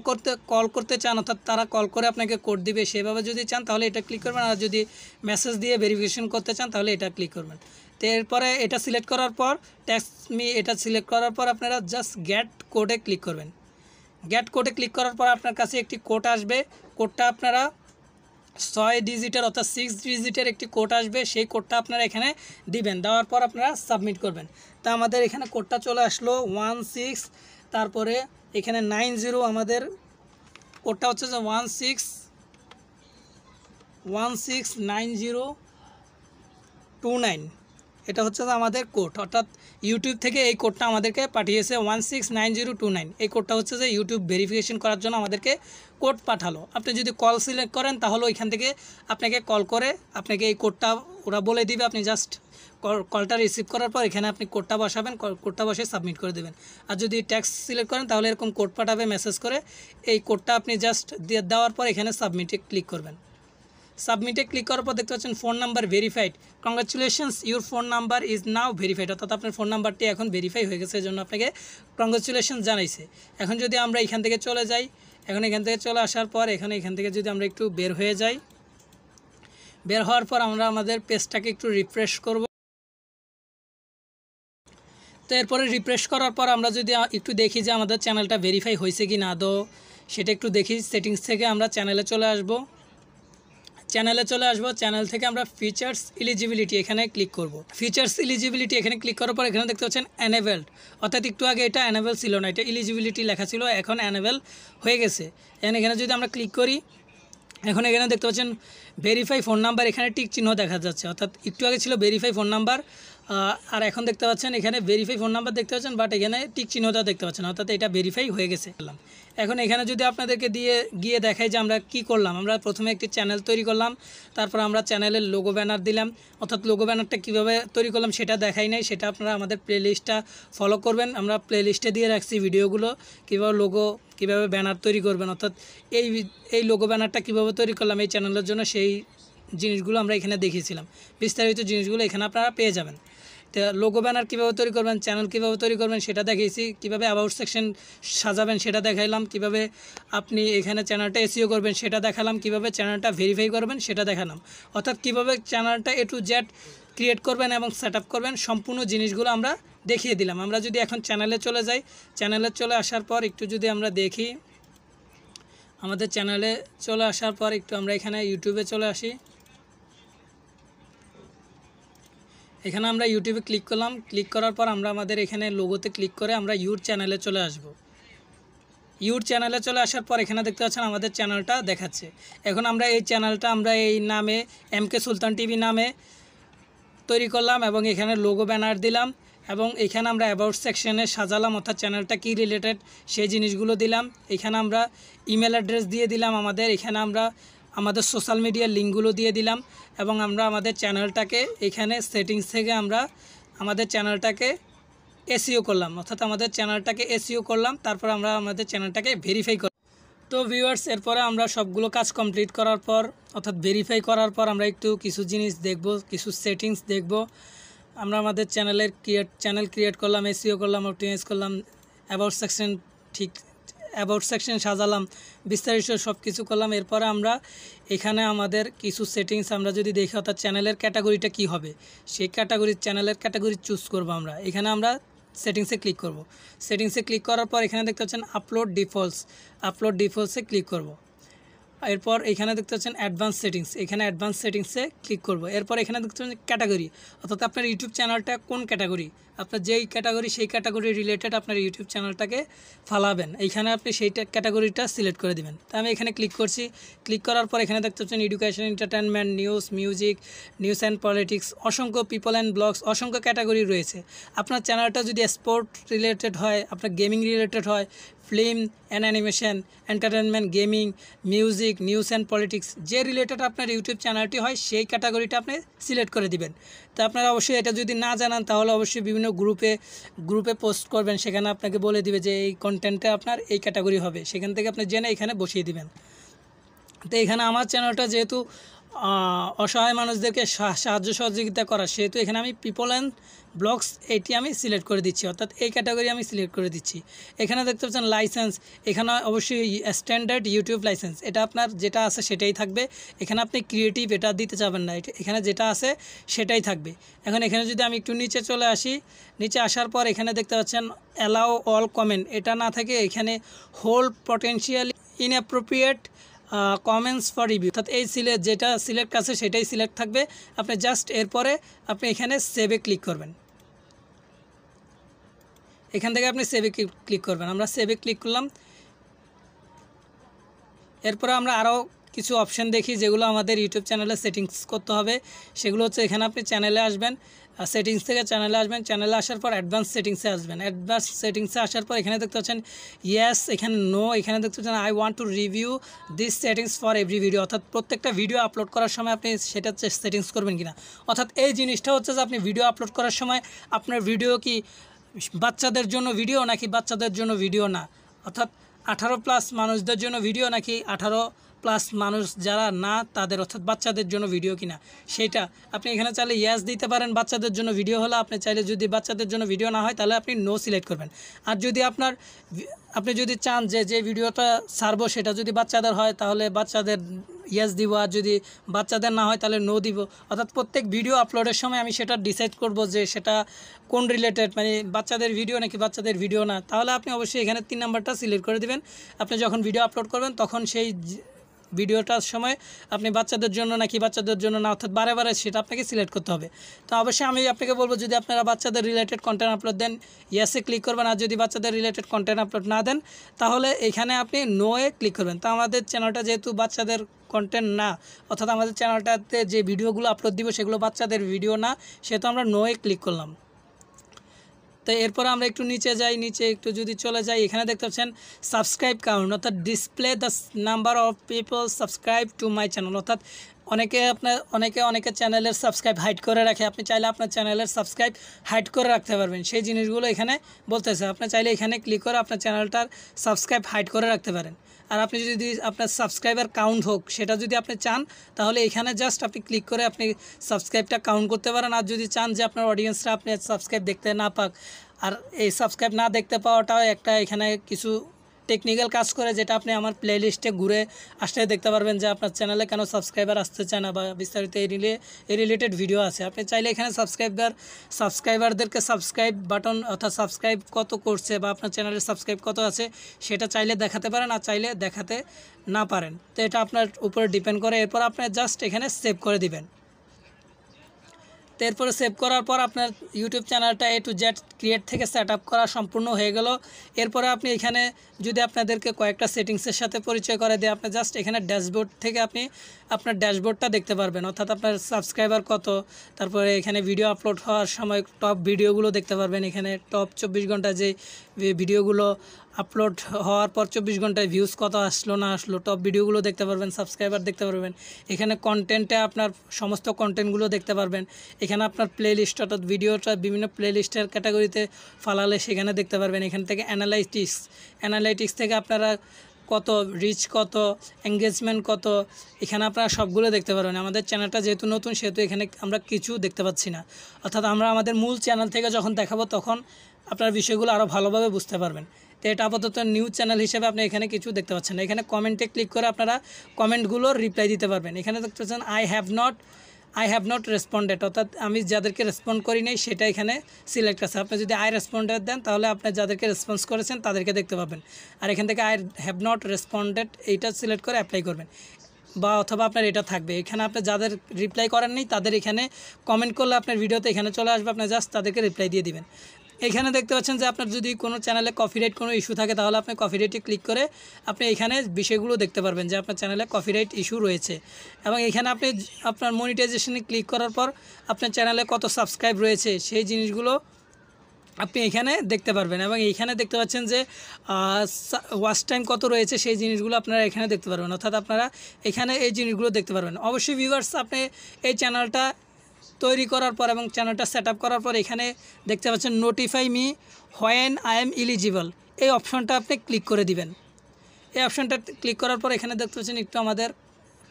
করতে চান, অর্থাৎ তারা কল করে আপনাকে কোড দিবে, সেভাবে যদি চান তাহলে এটা ক্লিক করবেন, আর যদি মেসেজ দিয়ে ভেরিফিকেশন করতে চান তাহলে এটা ক্লিক করবেন। তো এরপরে এটা সিলেক্ট করার পর টেক্সট মি, এটা সিলেক্ট করার পর আপনারা জাস্ট গেট কোডে ক্লিক করবেন। গেট কোডে ক্লিক করার পর আপনার কাছে একটি কোড আসবে, কোডটা আপনারা 6 ডিজিটের অর্থাৎ 6 ডিজিটের একটি কোড আসবে, সেই কোডটা আপনারা এখানে দিবেন। দেওয়ার পর আপনারা সাবমিট করবেন। তা আমাদের এখানে কোডটা চলে আসলো 16, তারপরে এখানে 90, আমাদের কোডটা হচ্ছে যে 169029, এটা হচ্ছে যে আমাদের কোড, অর্থাৎ ইউটিউব থেকে এই কোডটা আমাদেরকে পাঠিয়েছে 169029। এই কোডটা হচ্ছে যে ইউটিউব ভেরিফিকেশন করার জন্য আমাদেরকে কোড পাঠালো। আপনি যদি কল সিলেক্ট করেন তাহলে ওইখান থেকে আপনাকে কল করে আপনাকে এই কোডটা ওরা বলে দিবে, আপনি জাস্ট কলটা রিসিভ করার পর এখানে আপনি কোডটা বসাবেন, কোডটা বসে সাবমিট করে দেবেন। আর যদি টেক্সট সিলেক্ট করেন তাহলে এরকম কোড পাঠাবে মেসেজ করে, এই কোডটা আপনি জাস্ট দেওয়ার পর এখানে সাবমিটে ক্লিক করবেন। সাবমিটে ক্লিক করার পর দেখতে পাচ্ছেন phone number verified, congratulations your phone number is now verified, অর্থাৎ আপনার ফোন নাম্বারটি এখন ভেরিফাই হয়ে গেছে, এজন্য আপনাকে কংগ্রাচুলেশন জানাইছে। এখন যদি আমরা এখান থেকে চলে যাই, এখান থেকে চলে আসার পর এখান থেকে যদি আমরা একটু বের হয়ে যাই, বের হওয়ার পর আমরা আমাদের পেজটাকে একটু রিফ্রেশ করব। তো এরপরে রিফ্রেশ করার পর আমরা যদি একটু দেখি যে আমাদের চ্যানেলটা ভেরিফাই হয়েছে কি না, তো সেটা একটু দেখি। সেটিংস থেকে আমরা চ্যানেলে চলে আসব, চ্যানেল থেকে আমরা ফিচার্স এলিজিবিলিটি এখানে ক্লিক করব। ফিচার্স এলিজিবিলিটি এখানে ক্লিক করার পর এখানে দেখতে পাচ্ছেন অ্যানেবেলড, অর্থাৎ একটু আগে এটা অ্যানেবেল ছিল না, এটা এলিজিবিলিটি লেখা ছিল, এখন অ্যানেবেল হয়ে গেছে। এখানে যদি আমরা ক্লিক করি, এখন এখানে দেখতে পাচ্ছেন ভেরিফাই ফোন নাম্বার, এখানে টিক চিহ্ন দেখা যাচ্ছে, অর্থাৎ একটু আগে ছিল ভেরিফাই ফোন নাম্বার, আর এখন দেখতে পাচ্ছেন এখানে ভেরিফাই ফোন নাম্বার দেখতে পাচ্ছেন, বাট এখানে টিক চিহ্নটা দেখতে পাচ্ছেন, অর্থাৎ এটা ভেরিফাই হয়ে গেছে। এখন এখানে যদি আপনাদেরকে গিয়ে দেখাই যে আমরা কি করলাম, আমরা প্রথমে একটি চ্যানেল তৈরি করলাম, তারপর আমরা চ্যানেলের লোগো ব্যানার দিলাম, অর্থাৎ লোগো ব্যানারটা কীভাবে তৈরি করলাম সেটা দেখাই নাই, সেটা আপনারা আমাদের প্লেলিস্টটা ফলো করবেন। আমরা প্লেলিস্টে দিয়ে রাখছি ভিডিওগুলো, কীভাবে ব্যানার তৈরি করবেন, অর্থাৎ এই লোগো ব্যানারটা কীভাবে তৈরি করলাম এই চ্যানেলের জন্য, সেই জিনিসগুলো আমরা এখানে দেখিয়েছিলাম। বিস্তারিত জিনিসগুলো এখানে আপনারা পেয়ে যাবেন। তো লোগো ব্যানার কীভাবে তৈরি করবেন, চ্যানেল কীভাবে তৈরি করবেন সেটা দেখিয়েছি, কীভাবে অ্যাবাউট সেকশন সাজাবেন সেটা দেখাইলাম, কীভাবে আপনি এখানে চ্যানেলটা এসইও করবেন সেটা দেখালাম, কীভাবে চ্যানেলটা ভেরিফাই করবেন সেটা দেখালাম, অর্থাৎ কীভাবে চ্যানেলটা A to Z ক্রিয়েট করবেন এবং সেট আপ করবেন, সম্পূর্ণ জিনিসগুলো আমরা দেখিয়ে দিলাম। আমরা যদি এখন চ্যানেলে চলে যাই, চ্যানেলে চলে আসার পর একটু যদি আমরা দেখি, আমাদের চ্যানেলে চলে আসার পর একটু আমরা এখানে ইউটিউবে চলে আসি, এখানে আমরা ইউটিউবে ক্লিক করলাম। ক্লিক করার পর আমরা আমাদের এখানে লোগোতে ক্লিক করে আমরা ইউর চ্যানেলে চলে আসব। ইউর চ্যানেলে চলে আসার পর এখানে দেখতে পাচ্ছেন আমাদের চ্যানেলটা দেখাচ্ছে। এখন আমরা এই চ্যানেলটা আমরা এই নামে MK সুলতান টিভি নামে তৈরি করলাম এবং এখানে লোগো ব্যানার দিলাম এবং এখানে আমরা অ্যাবাউট সেকশনে সাজালাম, অর্থাৎ চ্যানেলটা কি রিলেটেড সেই জিনিসগুলো দিলাম। এখানে আমরা ইমেল অ্যাড্রেস দিয়ে দিলাম আমাদের, এখানে আমরা আমাদের সোশ্যাল মিডিয়ার লিঙ্কগুলো দিয়ে দিলাম এবং আমরা আমাদের চ্যানেলটাকে এখানে সেটিংস থেকে আমরা আমাদের চ্যানেলটাকে এসইও করলাম, অর্থাৎ আমাদের চ্যানেলটাকে এসইও করলাম, তারপর আমরা আমাদের চ্যানেলটাকে ভেরিফাই করলাম। তো ভিউয়ার্স, এরপরে আমরা সবগুলো কাজ কমপ্লিট করার পর অর্থাৎ ভেরিফাই করার পর আমরা একটু কিছু জিনিস দেখব, কিছু সেটিংস দেখব। আমরা আমাদের চ্যানেল ক্রিয়েট করলাম, এসইও করলাম, অপটিমাইজ করলাম, অ্যাবাউট সেকশন অ্যাবাউট সেকশন সাজালাম, বিস্তারিত সব কিছু করলাম। এরপরে আমরা এখানে আমাদের কিছু সেটিংস আমরা যদি দেখি, অর্থাৎ চ্যানেলের ক্যাটাগরিটা কি হবে সেই চ্যানেলের ক্যাটাগরি চুজ করব। আমরা এখানে আমরা সেটিংসে ক্লিক করব। সেটিংসে ক্লিক করার পর এখানে দেখতে পাচ্ছেন আপলোড ডিফল্টসে ক্লিক করব। এরপর এখানে দেখতে পাচ্ছেন অ্যাডভান্স সেটিংস, এখানে অ্যাডভান্স সেটিংসে ক্লিক করব। এরপর এখানে দেখতে পাচ্ছেন ক্যাটাগরি, অর্থাৎ আপনার ইউটিউব চ্যানেলটা কোন ক্যাটাগরি, আপনার যেই ক্যাটাগরি সেই ক্যাটাগরি রিলেটেড আপনার ইউটিউব চ্যানেলটাকে ফালাবেন, এইখানে আপনি সেইটা ক্যাটাগরিটা সিলেক্ট করে দিবেন। তো আমি এখানে ক্লিক করছি। ক্লিক করার পর এখানে দেখতে পাচ্ছেন education, entertainment, news, music, news and politics, অসংখ্য পিপল অ্যান্ড ব্লগস, অসংখ্য ক্যাটাগরি রয়েছে। আপনার চ্যানেলটা যদি স্পোর্ট রিলেটেড হয়, আপনার গেমিং রিলেটেড হয়, film and animation, entertainment, gaming, music, news and politics, যে রিলেটেড আপনার ইউটিউব চ্যানেলটি হয় সেই ক্যাটাগরিটা আপনি সিলেক্ট করে দিবেন। তো আপনারা অবশ্যই এটা যদি না জানান তাহলে অবশ্যই বিভিন্ন গ্রুপে পোস্ট করবেন, সেখানে আপনাকে বলে দিবে যে এই কন্টেন্টে আপনার এই ক্যাটাগরি হবে, সেখান থেকে আপনি জেনে এখানে বসিয়ে দিবেন। তো এখানে আমার চ্যানেলটা যেহেতু অসহায় মানুষদেরকে সাহায্য সহযোগিতা করা, সেহেতু এখানে আমি পিপল অ্যান্ড ব্লগস এটি আমি সিলেক্ট করে দিচ্ছি, অর্থাৎ এই ক্যাটাগরি আমি সিলেক্ট করে দিচ্ছি। এখানে দেখতে পাচ্ছেন লাইসেন্স, এখানে অবশ্যই স্ট্যান্ডার্ড ইউটিউব লাইসেন্স, এটা আপনার যেটা আছে সেটাই থাকবে। এখানে আপনি ক্রিয়েটিভ এটা দিতে চাবেন না, এখানে যেটা আছে সেটাই থাকবে। এখন এখানে যদি আমি একটু নিচে চলে আসি, নিচে আসার পর এখানে দেখতে পাচ্ছেন অ্যালাউ অল কমেন্ট, এটা না থাকে এখানে hold potentially inappropriate comments for review, অর্থাৎ এই যেটা সিলেক্ট আছে সেটাই সিলেক্ট থাকবে। আপনি জাস্ট এরপরে আপনি এখানে সেভে ক্লিক করবেন, এখান থেকে আপনি সেভে ক্লিক করবেন। আমরা সেভে ক্লিক করলাম। এরপরে আমরা আরও কিছু অপশান দেখি যেগুলো আমাদের ইউটিউব চ্যানেলে সেটিংস করতে হবে। সেগুলো হচ্ছে এখানে আপনি চ্যানেলে আসবেন, সেটিংস থেকে চ্যানেলে আসবেন, চ্যানেলে আসার পর অ্যাডভান্স সেটিংসে আসবেন। অ্যাডভান্স সেটিংসে আসার পর এখানে দেখতে পাচ্ছেন ইয়েস, এখানে নো, এখানে দেখতে পাচ্ছেন I want to review this settings for every video, অর্থাৎ প্রত্যেকটা ভিডিও আপলোড করার সময় আপনি সেটা সেটিংস করবেন কিনা। অর্থাৎ এই জিনিসটা হচ্ছে যে আপনি ভিডিও আপলোড করার সময় আপনার ভিডিও কি বাচ্চাদের জন্য ভিডিও নাকি বাচ্চাদের জন্য ভিডিও না, অর্থাৎ 18+ মানুষদের জন্য ভিডিও নাকি 18+ মানুষ যারা না তাদের, অর্থাৎ বাচ্চাদের জন্য ভিডিও কিনা, সেইটা আপনি এখানে চাইলে ইয়েস দিতে পারেন। বাচ্চাদের জন্য ভিডিও হলে আপনি চাইলে, যদি বাচ্চাদের জন্য ভিডিও না হয় তাহলে আপনি নো সিলেক্ট করবেন। আর যদি আপনি যদি চান যে ভিডিওটা ছাড়বো সেটা যদি বাচ্চাদের হয় তাহলে বাচ্চাদের ইয়েস দিব, আর যদি বাচ্চাদের না হয় তাহলে নো দিব। অর্থাৎ প্রত্যেক ভিডিও আপলোডের সময় আমি সেটা ডিসাইড করব যে সেটা কোন রিলেটেড, মানে বাচ্চাদের ভিডিও নাকি বাচ্চাদের ভিডিও না। তাহলে আপনি অবশ্যই এখানে 3 নাম্বারটা সিলেক্ট করে দিবেন। আপনি যখন ভিডিও আপলোড করবেন তখন সেই ভিডিওটার সময় আপনি বাচ্চাদের জন্য নাকি বাচ্চাদের জন্য না, অর্থাৎ বারে বারে সেটা আপনাকে সিলেক্ট করতে হবে। তো অবশ্যই আমি আপনাকে বলবো যদি আপনারা বাচ্চাদের রিলেটেড কন্টেন্ট আপলোড দেন ইয়েসে ক্লিক করবেন, আর যদি বাচ্চাদের রিলেটেড কন্টেন্ট আপলোড না দেন তাহলে এখানে আপনি নোয়ে ক্লিক করবেন। তো আমাদের চ্যানেলটা যেহেতু বাচ্চাদের কন্টেন্ট না, অর্থাৎ আমাদের চ্যানেলটাতে যে ভিডিওগুলো আপলোড দিব সেগুলো বাচ্চাদের ভিডিও না, সেহেতু আমরা নোয়ে ক্লিক করলাম। তো এরপর আমরা একটু নিচে যাই, নিচে একটু যদি চলে যাই, এখানে দেখতে পাচ্ছেন সাবস্ক্রাইব কাউন্ট, অর্থাৎ display the number of people subscribe to my channel, অর্থাৎ অনেকে চ্যানেলের সাবস্ক্রাইব হাইড করে রাখে। আপনি চাইলে আপনার চ্যানেলের সাবস্ক্রাইব হাইড করে রাখতে পারবেন, সেই জিনিসগুলো এখানে বলতেছে। আপনি চাইলে এখানে ক্লিক করে আপনার চ্যানেলটার সাবস্ক্রাইব হাইড করে রাখতে পারেন। আর আপনি যদি আপনার সাবস্ক্রাইবার কাউন্ট হোক সেটা যদি আপনি চান তাহলে এখানে জাস্ট আপনি ক্লিক করে আপনি সাবস্ক্রাইবটা কাউন্ট করতে পারেন। আর যদি চান যে আপনার অডিয়েন্সরা আপনি সাবস্ক্রাইব দেখতে না পাক, আর এই সাবস্ক্রাইব না দেখতে পাওয়াটাও একটা এখানে কিছু টেকনিক্যাল কাজ করে, যেটা আপনি আমার প্লেলিস্টে ঘুরে আসলে দেখতে পারবেন যে আপনার চ্যানেলে কেন সাবস্ক্রাইবার আসতে চায় না, বা বিস্তারিত এই রিলেটেড ভিডিও আছে। আপনি চাইলে এখানে সাবস্ক্রাইবারদেরকে সাবস্ক্রাইব বাটন, অর্থাৎ সাবস্ক্রাইব কত করছে বা আপনার চ্যানেলের সাবস্ক্রাইব কত আছে সেটা চাইলে দেখাতে পারেন, আর চাইলে দেখাতে না পারেন। তো এটা আপনার উপরে ডিপেন্ড করে। এরপর আপনি জাস্ট এখানে সেভ করে দিবেন। তো এরপরে সেভ করার পর আপনার ইউটিউব চ্যানেলটা A to Z ক্রিয়েট থেকে সেট আপ করা সম্পূর্ণ হয়ে গেল। এরপরে আপনি এখানে যদি আপনাদেরকে কয়েকটা সেটিংসের সাথে পরিচয় করে দিয়ে, আপনি জাস্ট এখানে ড্যাশবোর্ড থেকে আপনি আপনার ড্যাশবোর্ডটা দেখতে পারবেন, অর্থাৎ আপনার সাবস্ক্রাইবার কত, তারপরে এখানে ভিডিও আপলোড হওয়ার সময় টপ ভিডিওগুলো দেখতে পারবেন। এখানে টপ 24 ঘন্টা যে ভিডিওগুলো আপলোড হওয়ার পর 24 ঘন্টায় ভিউজ কত আসলো না আসলো, টপ ভিডিওগুলো দেখতে পারবেন, সাবস্ক্রাইবার দেখতে পারবেন। এখানে কন্টেন্টে আপনার সমস্ত কন্টেন্টগুলো দেখতে পারবেন। এখানে আপনার প্লেলিস্ট অর্থাৎ ভিডিওটা বিভিন্ন প্লেলিস্টের ক্যাটাগরিতে ফালালে সেখানে দেখতে পারবেন। এখান থেকে অ্যানালাইটিক্স থেকে আপনারা কত রিচ, কত এঙ্গেজমেন্ট, কত এখানে আপনারা সবগুলো দেখতে পারবেন। আমাদের চ্যানেলটা যেহেতু নতুন সেহেতু এখানে আমরা কিছু দেখতে পাচ্ছি না, অর্থাৎ আমরা আমাদের মূল চ্যানেল থেকে যখন দেখাবো তখন আপনার বিষয়গুলো আরও ভালোভাবে বুঝতে পারবেন। তো এটা আপাতত নিউজ চ্যানেল হিসেবে আপনি এখানে কিছু দেখতে পাচ্ছেন না। এখানে কমেন্টে ক্লিক করে আপনারা কমেন্টগুলোর রিপ্লাই দিতে পারবেন। এখানে দেখতে পাচ্ছেন আই হ্যাভ নট রেসপন্ডেড, অর্থাৎ আমি যাদেরকে রেসপন্ড করি নাই সেটা এখানে সিলেক্ট আছে। আপনি যদি আই রেসপন্ডেড দেন তাহলে আপনি যাদেরকে রেসপন্স করেছেন তাদেরকে দেখতে পাবেন। আর এখান থেকে আই হ্যাভ নট রেসপন্ডেড এইটা সিলেক্ট করে অ্যাপ্লাই করবেন, বা অথবা আপনার এটা থাকবে। এখানে আপনি যাদের রিপ্লাই করেননি তাদের এখানে কমেন্ট করলে আপনার ভিডিওতে এখানে চলে আসবে, আপনি জাস্ট তাদেরকে রিপ্লাই দিয়ে দিবেন। এখানে দেখতে পাচ্ছেন যে আপনার যদি কোনো চ্যানেলে কপিরাইট কোনো ইস্যু থাকে তাহলে আপনি কপিরাইটে ক্লিক করে আপনি এখানে বিষয়গুলো দেখতে পারবেন যে আপনার চ্যানেলে কপিরাইট ইস্যু রয়েছে। এবং এখানে আপনি আপনার মনিটাইজেশনে ক্লিক করার পর আপনার চ্যানেলে কত সাবস্ক্রাইব রয়েছে সেই জিনিসগুলো আপনি এখানে দেখতে পারবেন। এবং এইখানে দেখতে পাচ্ছেন যে ওয়াচ টাইম কত রয়েছে সেই জিনিসগুলো আপনারা এখানে দেখতে পারবেন, অর্থাৎ আপনারা এখানে এই জিনিসগুলো দেখতে পারবেন। অবশ্যই ভিউয়ার্স, আপনি এই চ্যানেলটা তৈরি করার পর এবং চ্যানেলটা সেট আপ করার পর এখানে দেখতে পাচ্ছেন notify me when I am eligible, এই অপশনটা আপনি ক্লিক করে দিবেন। এই অপশনটা ক্লিক করার পর এখানে দেখতে পাচ্ছেন একটু আমাদের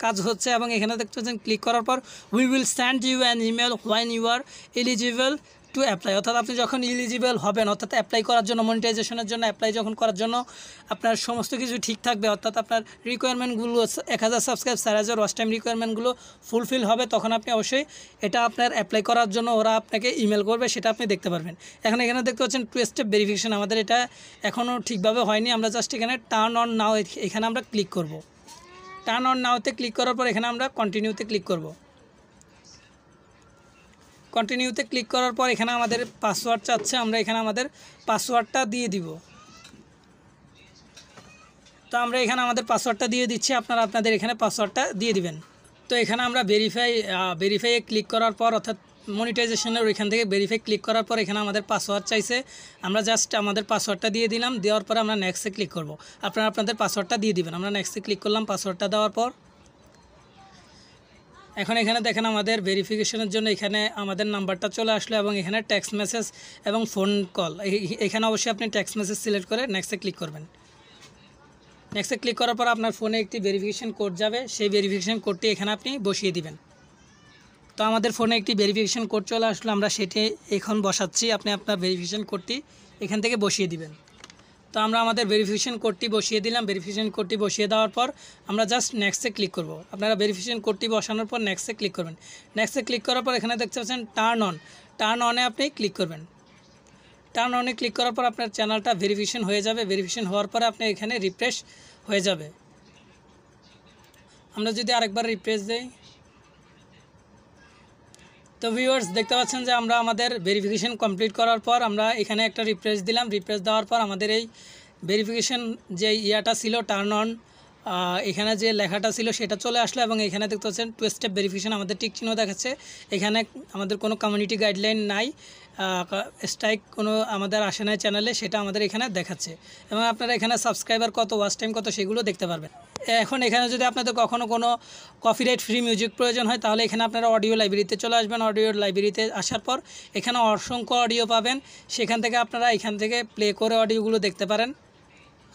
কাজ হচ্ছে, এবং এখানে দেখতে পাচ্ছেন ক্লিক করার পর we will send you an email when you are eligible to apply, অর্থাৎ আপনি যখন এলিজিবল হবেন, অর্থাৎ অ্যাপ্লাই করার জন্য, মনিটাইজেশনের জন্য অ্যাপ্লাই যখন করার জন্য আপনার সমস্ত কিছু ঠিক থাকবে, অর্থাৎ আপনার রিকোয়ারমেন্টগুলো 1000 সাবস্ক্রাইব 4000 ওয়াচ টাইম রিকোয়ারমেন্টগুলো ফুলফিল হবে, তখন আপনি অবশ্যই এটা আপনার অ্যাপ্লাই করার জন্য ওরা আপনাকে ইমেল করবে, সেটা আপনি দেখতে পারবেন। এখন এখানে দেখতে পাচ্ছেন 2 স্টেপ ভেরিফিকেশন, আমাদের এটা এখনও ঠিকভাবে হয়নি। আমরা জাস্ট এখানে টার্ন অন নাও এখানে আমরা ক্লিক করব। টার্ন অন নাওতে ক্লিক করার পর এখানে আমরা কন্টিনিউতে ক্লিক করব। কন্টিনিউতে ক্লিক করার পর এখানে আমাদের পাসওয়ার্ড চাচ্ছে, আমরা এখানে আমাদের পাসওয়ার্ডটা দিয়ে দিব। তো আমরা এখানে আমাদের পাসওয়ার্ডটা দিয়ে দিচ্ছি, আপনারা আপনাদের এখানে পাসওয়ার্ডটা দিয়ে দিবেন। তো এখানে আমরা ভেরিফাইয়ে ক্লিক করার পর, অর্থাৎ মনিটাইজেশনের ওইখান থেকে ভেরিফাই ক্লিক করার পর এখানে আমাদের পাসওয়ার্ড চাইছে, আমরা জাস্ট আমাদের পাসওয়ার্ডটা দিয়ে দিলাম। দেওয়ার পর আমরা নেক্সটে ক্লিক করব। আপনারা আপনাদের পাসওয়ার্ডটা দিয়ে দিবেন। আমরা নেক্সটে ক্লিক করলাম। পাসওয়ার্ডটা দেওয়ার পর এখন এখানে দেখেন আমাদের ভেরিফিকেশনের জন্য এখানে আমাদের নাম্বারটা চলে আসলো, এবং এখানে টেক্সট মেসেজ এবং ফোন কল, এখানে অবশ্যই আপনি টেক্সট মেসেজ সিলেক্ট করে নেক্সটে ক্লিক করবেন। নেক্সটে ক্লিক করার পর আপনার ফোনে একটি ভেরিফিকেশন কোড যাবে, সেই ভেরিফিকেশন কোডটি এখানে আপনি বসিয়ে দিবেন। তো আমাদের ফোনে একটি ভেরিফিকেশন কোড চলে আসলো, আমরা সেটি এখন বসাচ্ছি। আপনি আপনার ভেরিফিকেশন কোডটি এখান থেকে বসিয়ে দিবেন। তো আমরা আমাদের ভেরিফিকেশন কোডটি বসিয়ে দিলাম। ভেরিফিকেশন কোডটি বসিয়ে দেওয়ার পর আমরা জাস্ট নেক্সটে ক্লিক করব। আপনারা ভেরিফিকেশন কোডটি বসানোর পর নেক্সটে ক্লিক করবেন। নেক্সটে ক্লিক করার পর এখানে দেখতে পাচ্ছেন টার্ন অনে আপনি ক্লিক করবেন। টার্ন অনে ক্লিক করার পর আপনার চ্যানেলটা ভেরিফিকেশন হয়ে যাবে। ভেরিফিকেশন হওয়ার পরে আপনি এখানে রিফ্রেশ হয়ে যাবে। আমরা যদি আরেকবার রিফ্রেশ দেই, তো ভিউয়ার্স দেখতে পাচ্ছেন যে আমরা আমাদের ভেরিফিকেশন কমপ্লিট করার পর আমরা এখানে একটা রিফ্রেশ দিলাম। রিফ্রেশ দেওয়ার পর আমাদের এই ভেরিফিকেশন যে ইয়াটা ছিল টার্ন অন, এখানে যে লেখাটা ছিল সেটা চলে আসলো, এবং এখানে দেখতে পাচ্ছেন 2 স্টেপ ভেরিফিকেশন আমাদের টিক চিহ্ন দেখাচ্ছে। এখানে আমাদের কোনো কমিউনিটি গাইডলাইন নাই, স্ট্রাইক কোনো আমাদের আসে নাই চ্যানেলে, সেটা আমাদের এখানে দেখাচ্ছে। এবং আপনারা এখানে সাবস্ক্রাইবার কত, ওয়াচ টাইম কত সেগুলো দেখতে পারবেন। এখন এখানে যদি আপনাদের কখনও কোনো কপিরাইট ফ্রি মিউজিক প্রয়োজন হয় তাহলে এখানে আপনারা অডিও লাইব্রেরিতে চলে আসবেন। অডিও লাইব্রেরিতে আসার পর এখানে অসংখ্য অডিও পাবেন, সেখান থেকে আপনারা এখান থেকে প্লে করে অডিওগুলো দেখতে পারেন।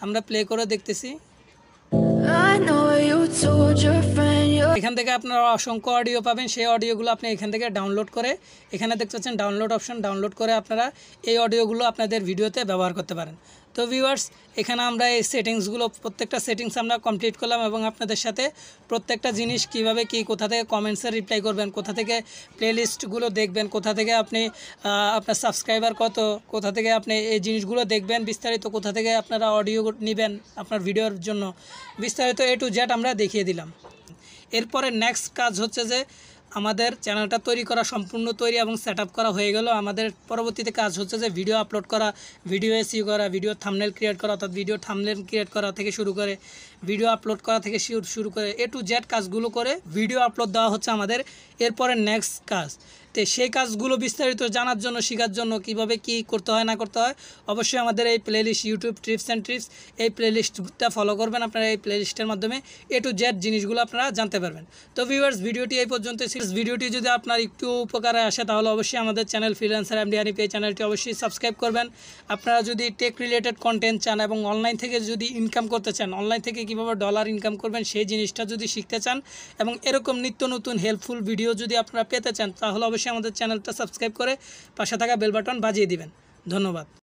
আমরা প্লে করে দেখতেছি। এখান থেকে আপনারা অসংখ্য অডিও পাবেন, সেই অডিওগুলো আপনি এখান থেকে ডাউনলোড করে, এখানে দেখতে পাচ্ছেন ডাউনলোড অপশন, ডাউনলোড করে আপনারা এই অডিওগুলো আপনাদের ভিডিওতে ব্যবহার করতে পারেন। তো ভিউয়ার্স, এখানে আমরা এই সেটিংসগুলো প্রত্যেকটা সেটিংস আমরা কমপ্লিট করলাম, এবং আপনাদের সাথে প্রত্যেকটা জিনিস কিভাবে কি, কোথা থেকে কমেন্টসের রিপ্লাই করবেন, কোথা থেকে প্লেলিস্টগুলো দেখবেন, কোথা থেকে আপনি আপনার সাবস্ক্রাইবার কত, কোথা থেকে আপনি এই জিনিসগুলো দেখবেন, বিস্তারিত কোথা থেকে আপনারা অডিও নেবেন আপনার ভিডিওর জন্য, বিস্তারিত A to Z আমরা দেখিয়ে দিলাম। এরপরে নেক্সট কাজ হচ্ছে যে আমাদের চ্যানেলটা তৈরি করা সম্পূর্ণ তৈরি এবং সেট আপ করা হয়ে গেল। আমাদের পরবর্তীতে কাজ হচ্ছে যে ভিডিও আপলোড করা, ভিডিও এসইও করা, ভিডিও থাম্বনেল ক্রিয়েট করা, অর্থাৎ ভিডিও থাম্বনেল ক্রিয়েট করা থেকে শুরু করে ভিডিও আপলোড করা থেকে শুরু করে A to Z কাজগুলো করে ভিডিও আপলোড দেওয়া হচ্ছে আমাদের এরপরে নেক্সট কাজ। তো সেই কাজগুলো বিস্তারিত জানার জন্য, শেখার জন্য কীভাবে কী করতে হয় না করতে হয়, অবশ্যই আমাদের এই playlist YouTube tips and tricks এই প্লেলিস্টটা ফলো করবেন। আপনারা এই প্লেলিস্টের মাধ্যমে A to Z জিনিসগুলো আপনারা জানতে পারবেন। তো ভিউয়ার্স, ভিডিওটি এই পর্যন্ত ছিল। ভিডিওটি যদি আপনার একটু উপকারে আসে তাহলে অবশ্যই আমাদের চ্যানেল ফ্রিল্যান্সার এমডি হানিফ এই চ্যানেলটি অবশ্যই সাবস্ক্রাইব করবেন। আপনারা যদি টেক রিলেটেড কন্টেন্ট চান এবং অনলাইন থেকে যদি ইনকাম করতে চান, অনলাইন থেকে কীভাবে ডলার ইনকাম করবেন সেই জিনিসটা যদি শিখতে চান এবং এরকম নিত্য নতুন হেল্পফুল ভিডিও যদি আপনারা পেতে চান তাহলে অবশ্যই আমাদের চ্যানেলটা সাবস্ক্রাইব করে পাশে থাকা বেল বাটন বাজিয়ে দিবেন। ধন্যবাদ।